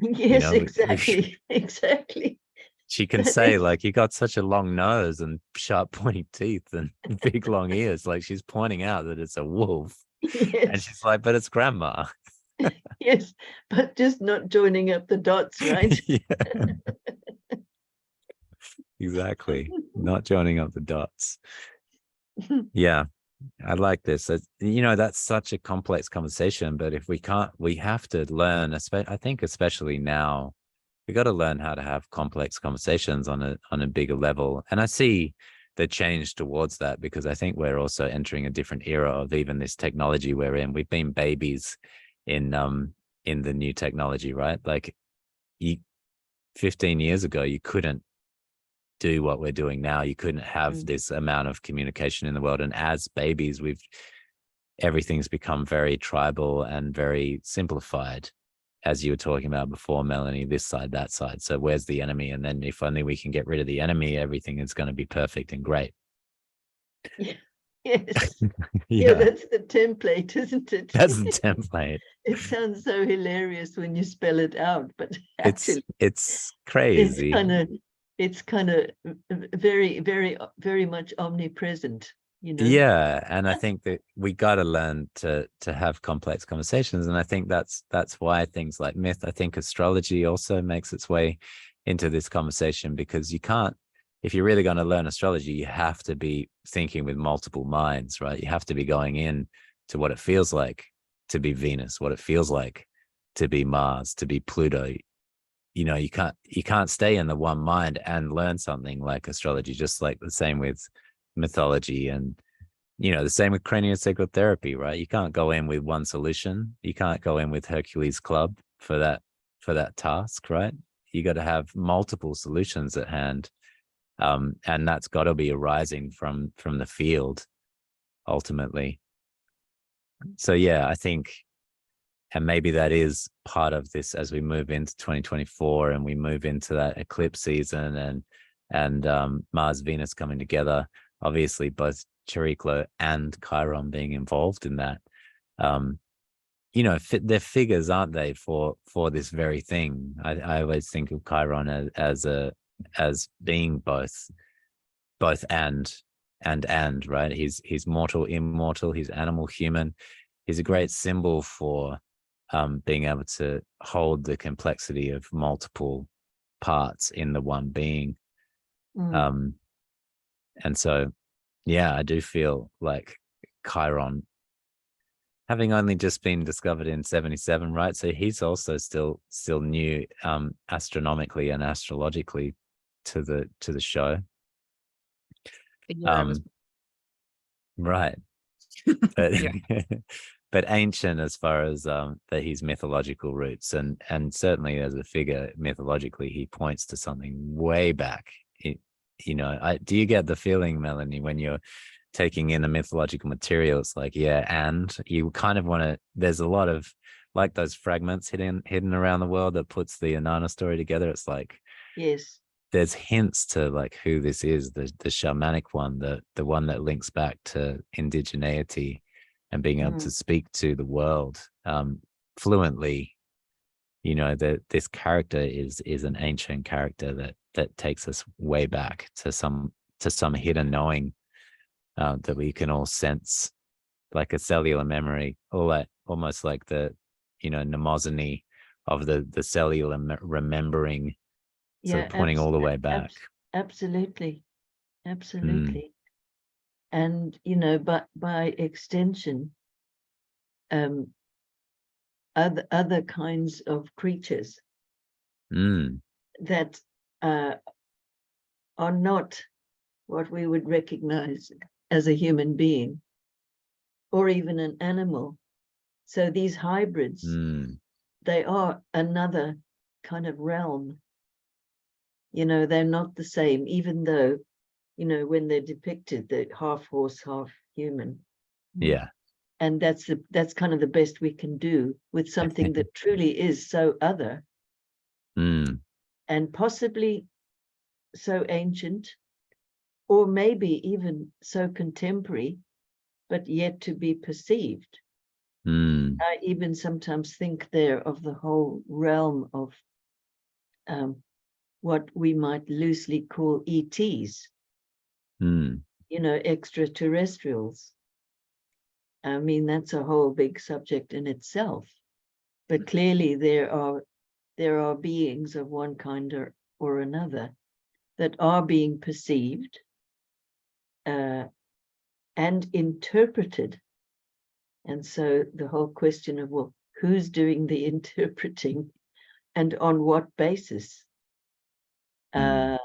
Yes, exactly. Exactly. She can say, like, you got such a long nose and sharp pointy teeth and big long ears. Like, she's pointing out that it's a wolf. Yes. And she's like, but it's grandma. Yes, but just not joining up the dots, right? Yeah. Exactly. Not joining up the dots. Yeah. I like this. That's such a complex conversation, but if we can't, we have to learn, I think especially now, we got to learn how to have complex conversations on a bigger level. And I see the change towards that, because I think we're also entering a different era of even this technology we're in. We've been babies in the new technology, right? Like 15 years ago, you couldn't do what we're doing now. You couldn't have this amount of communication in the world. And as babies, everything's become very tribal and very simplified, as you were talking about before, Melanie, this side, that side. So where's the enemy? And then if only we can get rid of the enemy, everything is going to be perfect and great. Yes. Yeah, that's the template, isn't it? That's the template. It sounds so hilarious when you spell it out, but actually it's crazy. It's kind of very, very, very much omnipresent, Yeah, and I think that we got to learn to have complex conversations, and I think that's why things like myth, I think astrology also makes its way into this conversation, because you can't, if you're really going to learn astrology, you have to be thinking with multiple minds, right? You have to be going in to what it feels like to be Venus, what it feels like to be Mars, to be Pluto. You can't stay in the one mind and learn something like astrology, just like the same with mythology, and the same with craniosacral therapy, right? You can't go in with one solution. You can't go in with Hercules Club for that task, right? You got to have multiple solutions at hand, and that's got to be arising from the field ultimately. So yeah, I think, and maybe that is part of this as we move into 2024 and we move into that eclipse season and Mars Venus coming together. Obviously, both Chariklo and Chiron being involved in that. They're figures, aren't they, for this very thing? I always think of Chiron as being both and, right? He's mortal, immortal. He's animal, human. He's a great symbol for being able to hold the complexity of multiple parts in the one being. And so, yeah, I do feel like Chiron, having only just been discovered in 77, right? So he's also still new astronomically and astrologically to the show. Yeah, Right. but Yeah. but ancient as far as his mythological roots, and certainly as a figure mythologically, he points to something way back. Do you get the feeling, Melanie, when you're taking in the mythological material, it's like, yeah, and you kind of want to, there's a lot of like those fragments hidden around the world that puts the Inanna story together. It's like, Yes. there's hints to like who this is, the shamanic one, the one that links back to indigeneity and being able to speak to the world fluently. That this character is an ancient character that takes us way back to some hidden knowing that we can all sense, like a cellular memory, all that, almost like the mnemosiny of the cellular remembering, sort Yeah, of pointing all the way back. absolutely. Absolutely. And but by extension, other kinds of creatures that are not what we would recognize as a human being or even an animal. So these hybrids, they are another kind of realm. They're not the same, even though, when they're depicted, they're half horse, half human. Yeah. And that's kind of the best we can do with something that truly is so other and possibly so ancient, or maybe even so contemporary, but yet to be perceived. I even sometimes think there of the whole realm of what we might loosely call ETs, extraterrestrials. I mean, that's a whole big subject in itself. But clearly there are beings of one kind or another that are being perceived and interpreted. And so the whole question of, well, who's doing the interpreting and on what basis? So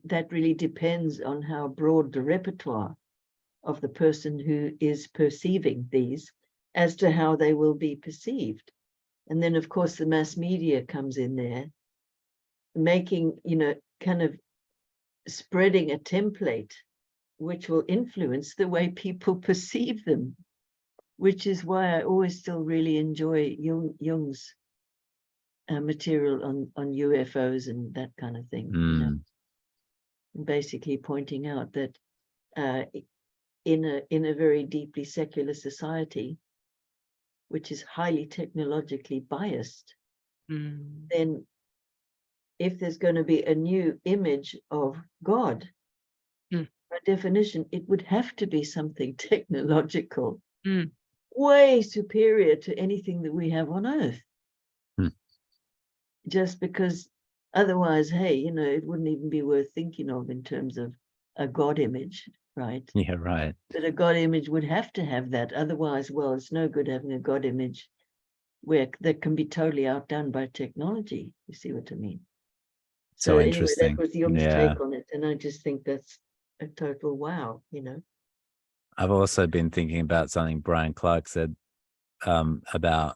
that really depends on how broad the repertoire of the person who is perceiving these as to how they will be perceived. And then, of course, the mass media comes in there, making, kind of spreading a template which will influence the way people perceive them, which is why I always still really enjoy Jung's material on UFOs and that kind of thing. Basically pointing out that in a very deeply secular society, which is highly technologically biased, then if there's going to be a new image of God, by definition, it would have to be something technological, way superior to anything that we have on Earth. Just because otherwise, hey, it wouldn't even be worth thinking of in terms of a God image, right? Yeah, right. But a God image would have to have that. Otherwise, well, it's no good having a God image that can be totally outdone by technology. You see what I mean? So anyway, interesting. that was Jung's take on it. And I just think that's a total wow, I've also been thinking about something Brian Clark said about,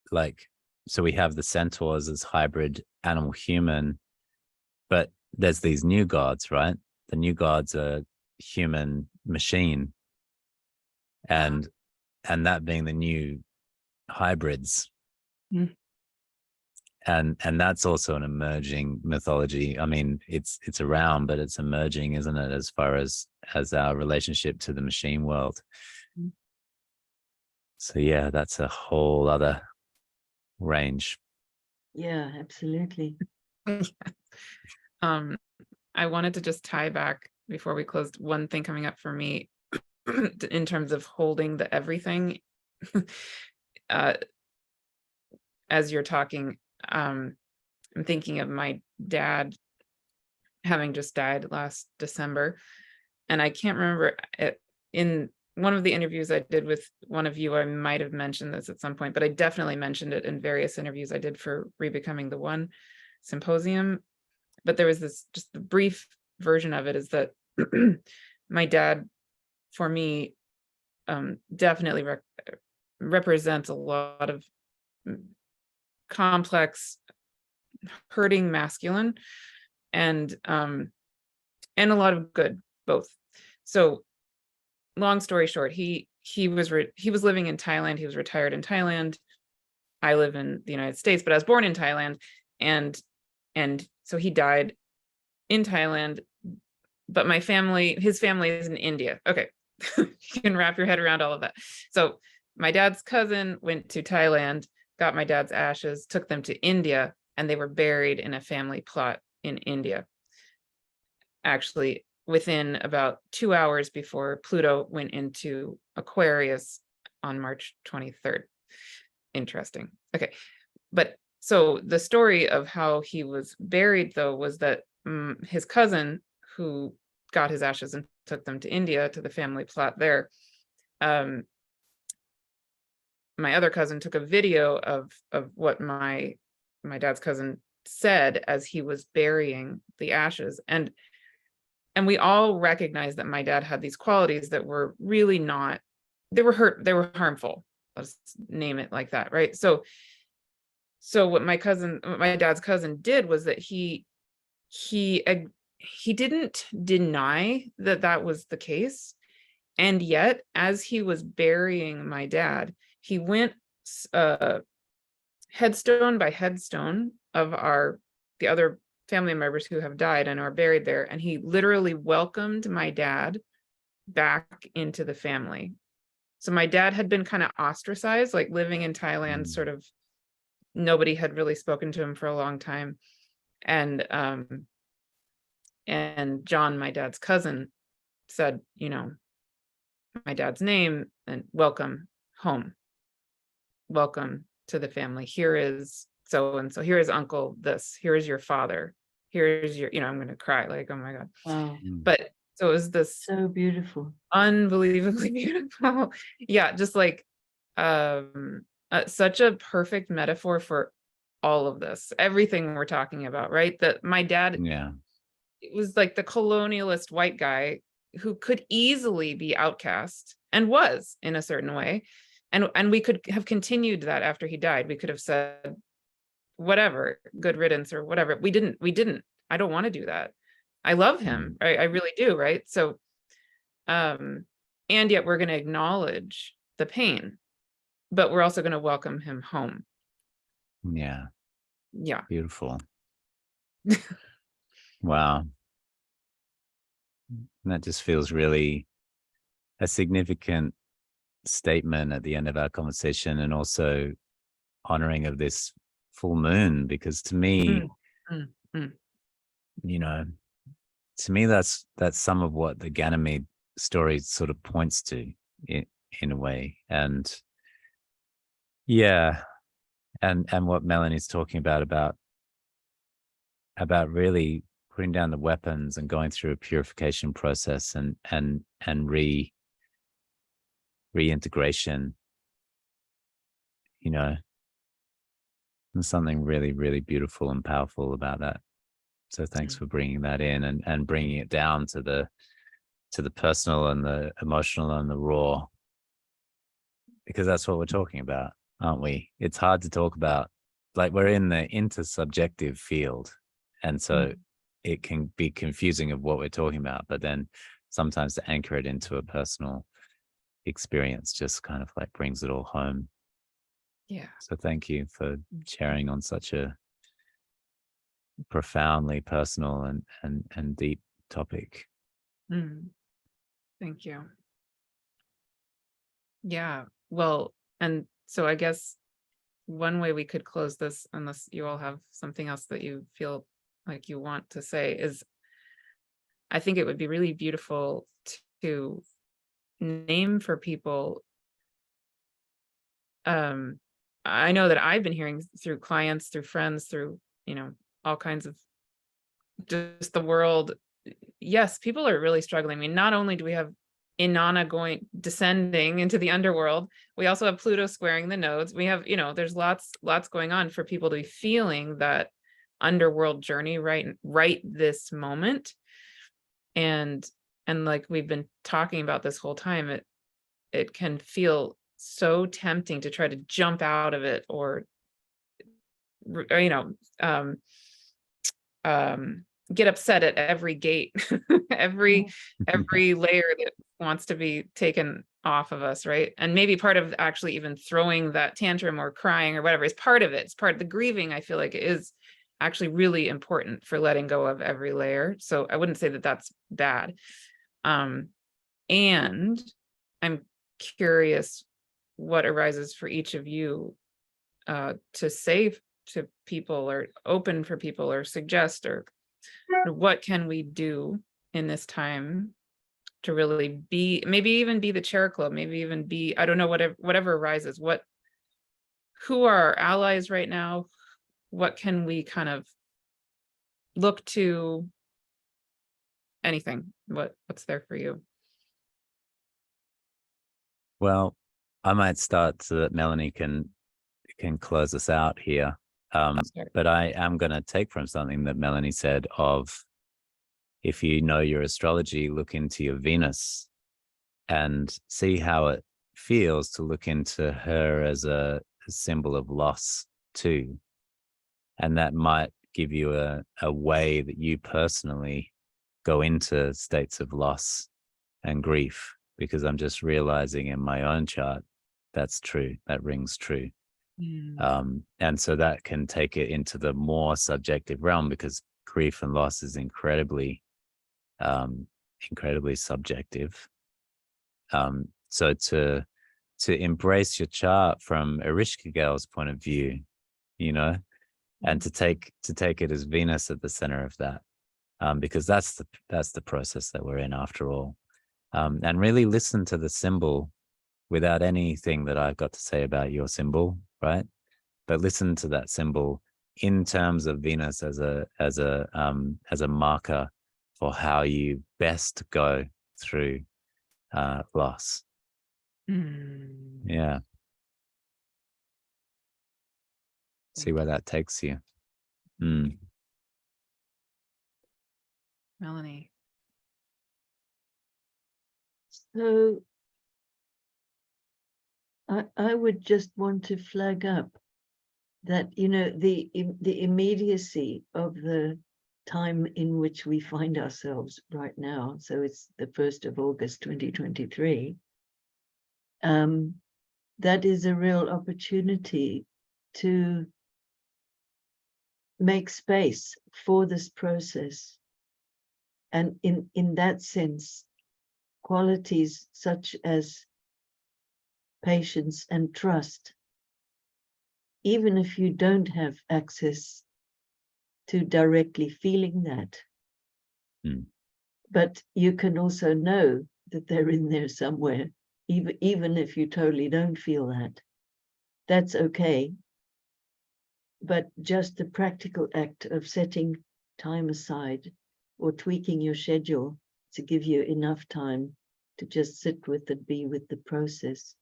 like, so we have the centaurs as hybrid animal human, but there's these new gods, right? The new gods are human machine, and that being the new hybrids. And that's also an emerging mythology. I mean, it's around, but it's emerging, isn't it, as far as our relationship to the machine world. So yeah, that's a whole other range. Yeah, absolutely. I wanted to just tie back before we closed, one thing coming up for me in terms of holding the everything. As you're talking, I'm thinking of my dad having just died last December. And I can't remember in one of the interviews I did with one of you, I might have mentioned this at some point, but I definitely mentioned it in various interviews I did for Rebecoming the One symposium. But there was this, just the brief version of it is that my dad for me, definitely represents a lot of complex, hurting masculine, and a lot of good, both. So long story short, he was living in Thailand. He was retired in Thailand. I live in the United States, but I was born in Thailand, and so he died in Thailand, but his family is in India. Okay. You can wrap your head around all of that. So my dad's cousin went to Thailand, got my dad's ashes, took them to India, and they were buried in a family plot in India. Actually, within about 2 hours before Pluto went into Aquarius on March 23rd. Interesting. Okay. But so the story of how he was buried, though, was that his cousin, who got his ashes and took them to India, to the family plot there, my other cousin took a video of what my dad's cousin said as he was burying the ashes, and we all recognized that my dad had these qualities that were really not, they were harmful. Let's name it like that, right? So what my dad's cousin did was that he didn't deny that was the case. And yet, as he was burying my dad, he went headstone by headstone of the other family members who have died and are buried there. And he literally welcomed my dad back into the family. So my dad had been kind of ostracized, like living in Thailand, sort of nobody had really spoken to him for a long time. And John, my dad's cousin, said, my dad's name and welcome home. Welcome to the family. Here is so and so. Here is uncle this. Here is your father. Here's your, I'm going to cry, like, oh my God. Wow. But so it was this So beautiful. unbelievably beautiful. Yeah, just like such a perfect metaphor for all of this, everything we're talking about, right? That my dad, it was like the colonialist white guy who could easily be outcast, and was in a certain way. And we could have continued that after he died. We could have said, whatever, good riddance or whatever. We didn't. I don't want to do that. I love him. I really do. Right. So, and yet we're going to acknowledge the pain, but we're also going to welcome him home. Yeah. Yeah. Beautiful. Wow. And that just feels really a significant statement at the end of our conversation, and also honoring of this full moon, because to me, to me, that's some of what the Ganymede story sort of points to in a way. And yeah, and what Melanie's talking about really putting down the weapons and going through a purification process and reintegration, there's something really, really beautiful and powerful about that. So thanks for bringing that in and bringing it down to the personal and the emotional and the raw, because that's what we're talking about, aren't we? It's hard to talk about, like, we're in the intersubjective field, and so it can be confusing of what we're talking about, but then sometimes to anchor it into a personal experience just kind of like brings it all home. Yeah. So thank you for sharing on such a profoundly personal and deep topic. Thank you. Yeah. Well, and so I guess one way we could close this, unless you all have something else that you feel like you want to say, is I think it would be really beautiful to name for people. I know that I've been hearing through clients, through friends, through, all kinds of just the world. Yes, people are really struggling. I mean, not only do we have Inanna descending into the underworld, we also have Pluto squaring the nodes. We have, there's lots going on for people to be feeling that underworld journey right this moment. And And like we've been talking about this whole time, it can feel so tempting to try to jump out of it, or you know, get upset at every gate, every layer that wants to be taken off of us, right? And maybe part of actually even throwing that tantrum or crying or whatever is part of it. It's part of the grieving. I feel like it is actually really important for letting go of every layer. So I wouldn't say that that's bad. And I'm curious what arises for each of you to say to people, or open for people, or suggest, or what can we do in this time to really be, maybe even be the chair club, maybe even be, I don't know, whatever arises. Who are our allies right now? What can we kind of look to? Anything, what's there for you? Well, I might start so that Melanie can close us out here. But I am going to take from something that Melanie said of, if you know your astrology, look into your Venus and see how it feels to look into her as a symbol of loss too. And that might give you a way that you personally go into states of loss and grief, because I'm just realizing in my own chart, that's true. That rings true. And so that can take it into the more subjective realm, because grief and loss is incredibly subjective. So to embrace your chart from Erishkigal's point of view, you know, and to take it as Venus at the center of that, because that's the process that we're in after all. And really listen to the symbol without anything that I've got to say about your symbol, right? But listen to that symbol in terms of Venus as a marker for how you best go through loss. Yeah. See where that takes you. Melanie. So I would just want to flag up that, you know, the immediacy of the time in which we find ourselves right now. So it's the 1st of August, 2023. That is a real opportunity to make space for this process. And in that sense, qualities such as patience and trust, even if you don't have access to directly feeling that, but you can also know that they're in there somewhere, even if you totally don't feel that. That's okay. But just the practical act of setting time aside or tweaking your schedule to give you enough time to just sit with it, be with the process,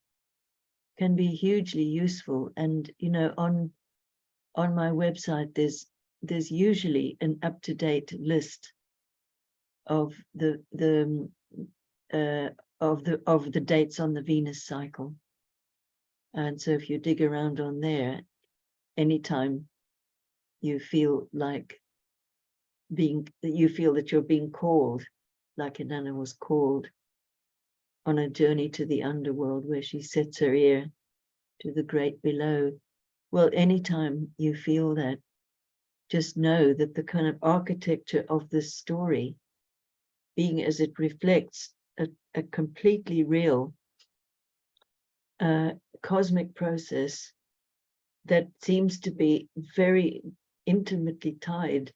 can be hugely useful. And, you know, on my website, there's usually an up-to-date list of the dates on the Venus cycle. And so if you dig around on there, anytime you feel like you feel that you're being called, like Inanna was called on a journey to the underworld where she sets her ear to the great below. Well, anytime you feel that, just know that the kind of architecture of this story, being as it reflects a completely real cosmic process that seems to be very intimately tied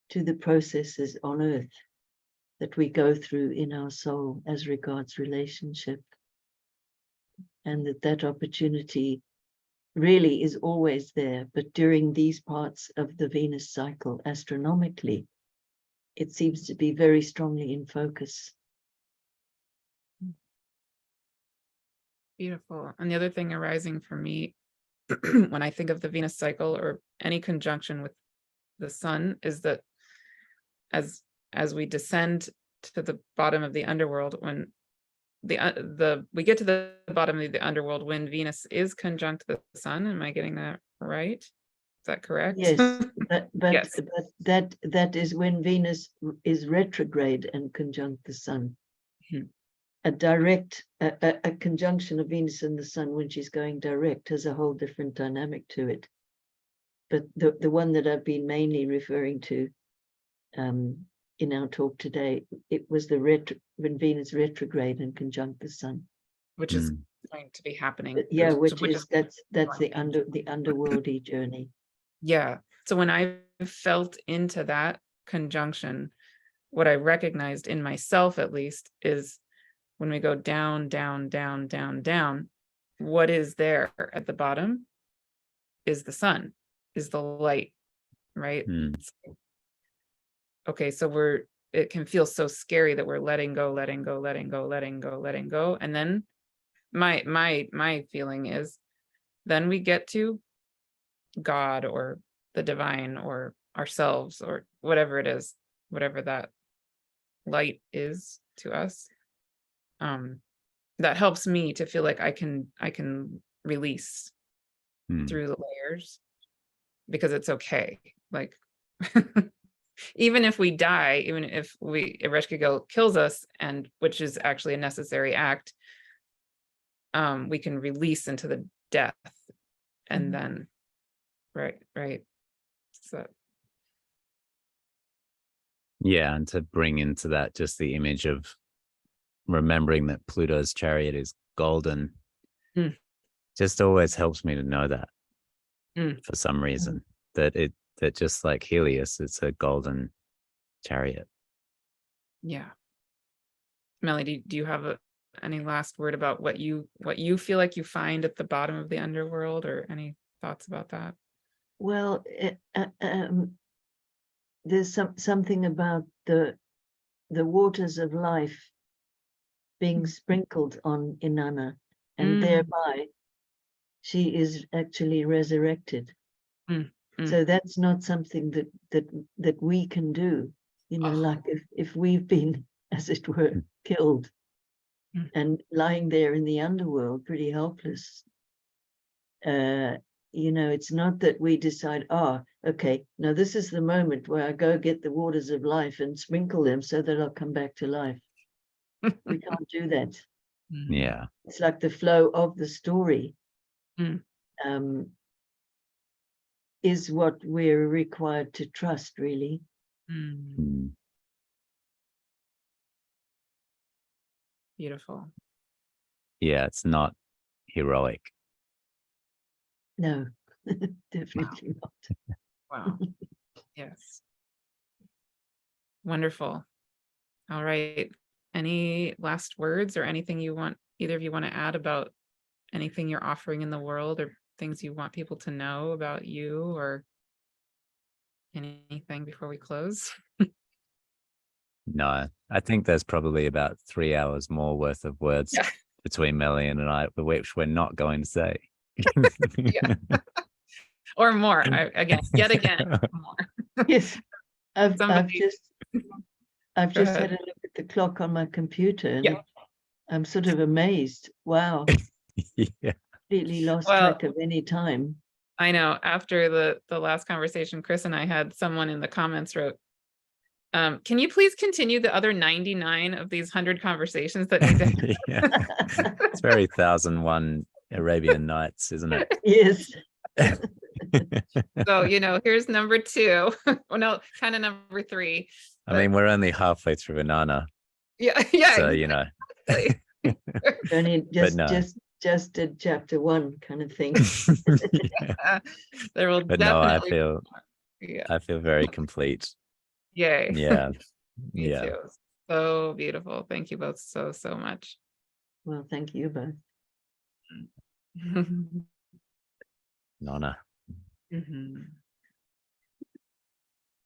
to the processes on Earth that we go through in our soul as regards relationship, and that opportunity really is always there. But during these parts of the Venus cycle, astronomically, it seems to be very strongly in focus. Beautiful. And the other thing arising for me when I think of the Venus cycle or any conjunction with the sun is that as we descend to the bottom of the underworld when we get to the bottom of the underworld when Venus is conjunct the sun. Am I getting that right? Is that correct? Yes, but Yes. that is when Venus is retrograde and conjunct the sun. Mhm. A direct a conjunction of Venus and the sun when she's going direct has a whole different dynamic to it. But the one that I've been mainly referring to in our talk today, it was when Venus retrograde and conjunct the sun. Which is going to be happening. Yeah, which is that's the underworldy journey. Yeah. So when I felt into that conjunction, what I recognized in myself, at least, is when we go down, down, down, down, down, what is there at the bottom is the sun, is the light, right? Okay, so it can feel so scary that we're letting go, letting go, letting go, letting go, letting go. And then my feeling is then we get to God or the divine or ourselves or whatever it is, whatever that light is to us. That helps me to feel like I can release through the layers because it's okay. Like even if we die, even if Ereshkigal kills us, and which is actually a necessary act, we can release into the death and then right. So Yeah, and to bring into that just the image of remembering that Pluto's chariot is golden just always helps me to know that for some reason, that just like Helios, it's a golden chariot. yeah. Melody, do you have any last word about what you feel like you find at the bottom of the underworld, or any thoughts about that? Well, there's something about the waters of life being sprinkled on Inanna, and thereby she is actually resurrected. So that's not something that we can do, like if we've been, as it were, killed and lying there in the underworld pretty helpless. It's not that we decide, okay, now this is the moment where I go get the waters of life and sprinkle them so that I'll come back to life. We can't do that. Yeah. It's like the flow of the story is what we're required to trust, really. Beautiful. Yeah, it's not heroic. No, definitely not. Wow. Yes. Wonderful. All right. Any last words or anything either of you want to add about anything you're offering in the world, or things you want people to know about you, or anything before we close? No, I think there's probably about 3 hours more worth of words between Melanie and I, which we're not going to say. Or more. Yet again, more. Yes, I've just had ahead. a look at the clock on my computer, and I'm sort of amazed. Wow. Yeah. Completely lost track of any time. I know. After the last conversation Chris and I had, someone in the comments wrote, can you please continue the other 99 of these 100 conversations that need to It's very 1001 Arabian Nights, isn't it? Yes. So, here's number 2. Well, no, kind of number 3. I mean, we're only halfway through Inanna. Yeah. So, Exactly. Only just did chapter 1 kind of thing. There will but definitely no, I feel very complete. Yay. Yeah. Me too. So beautiful. Thank you both so much. Well, thank you both. Nonna.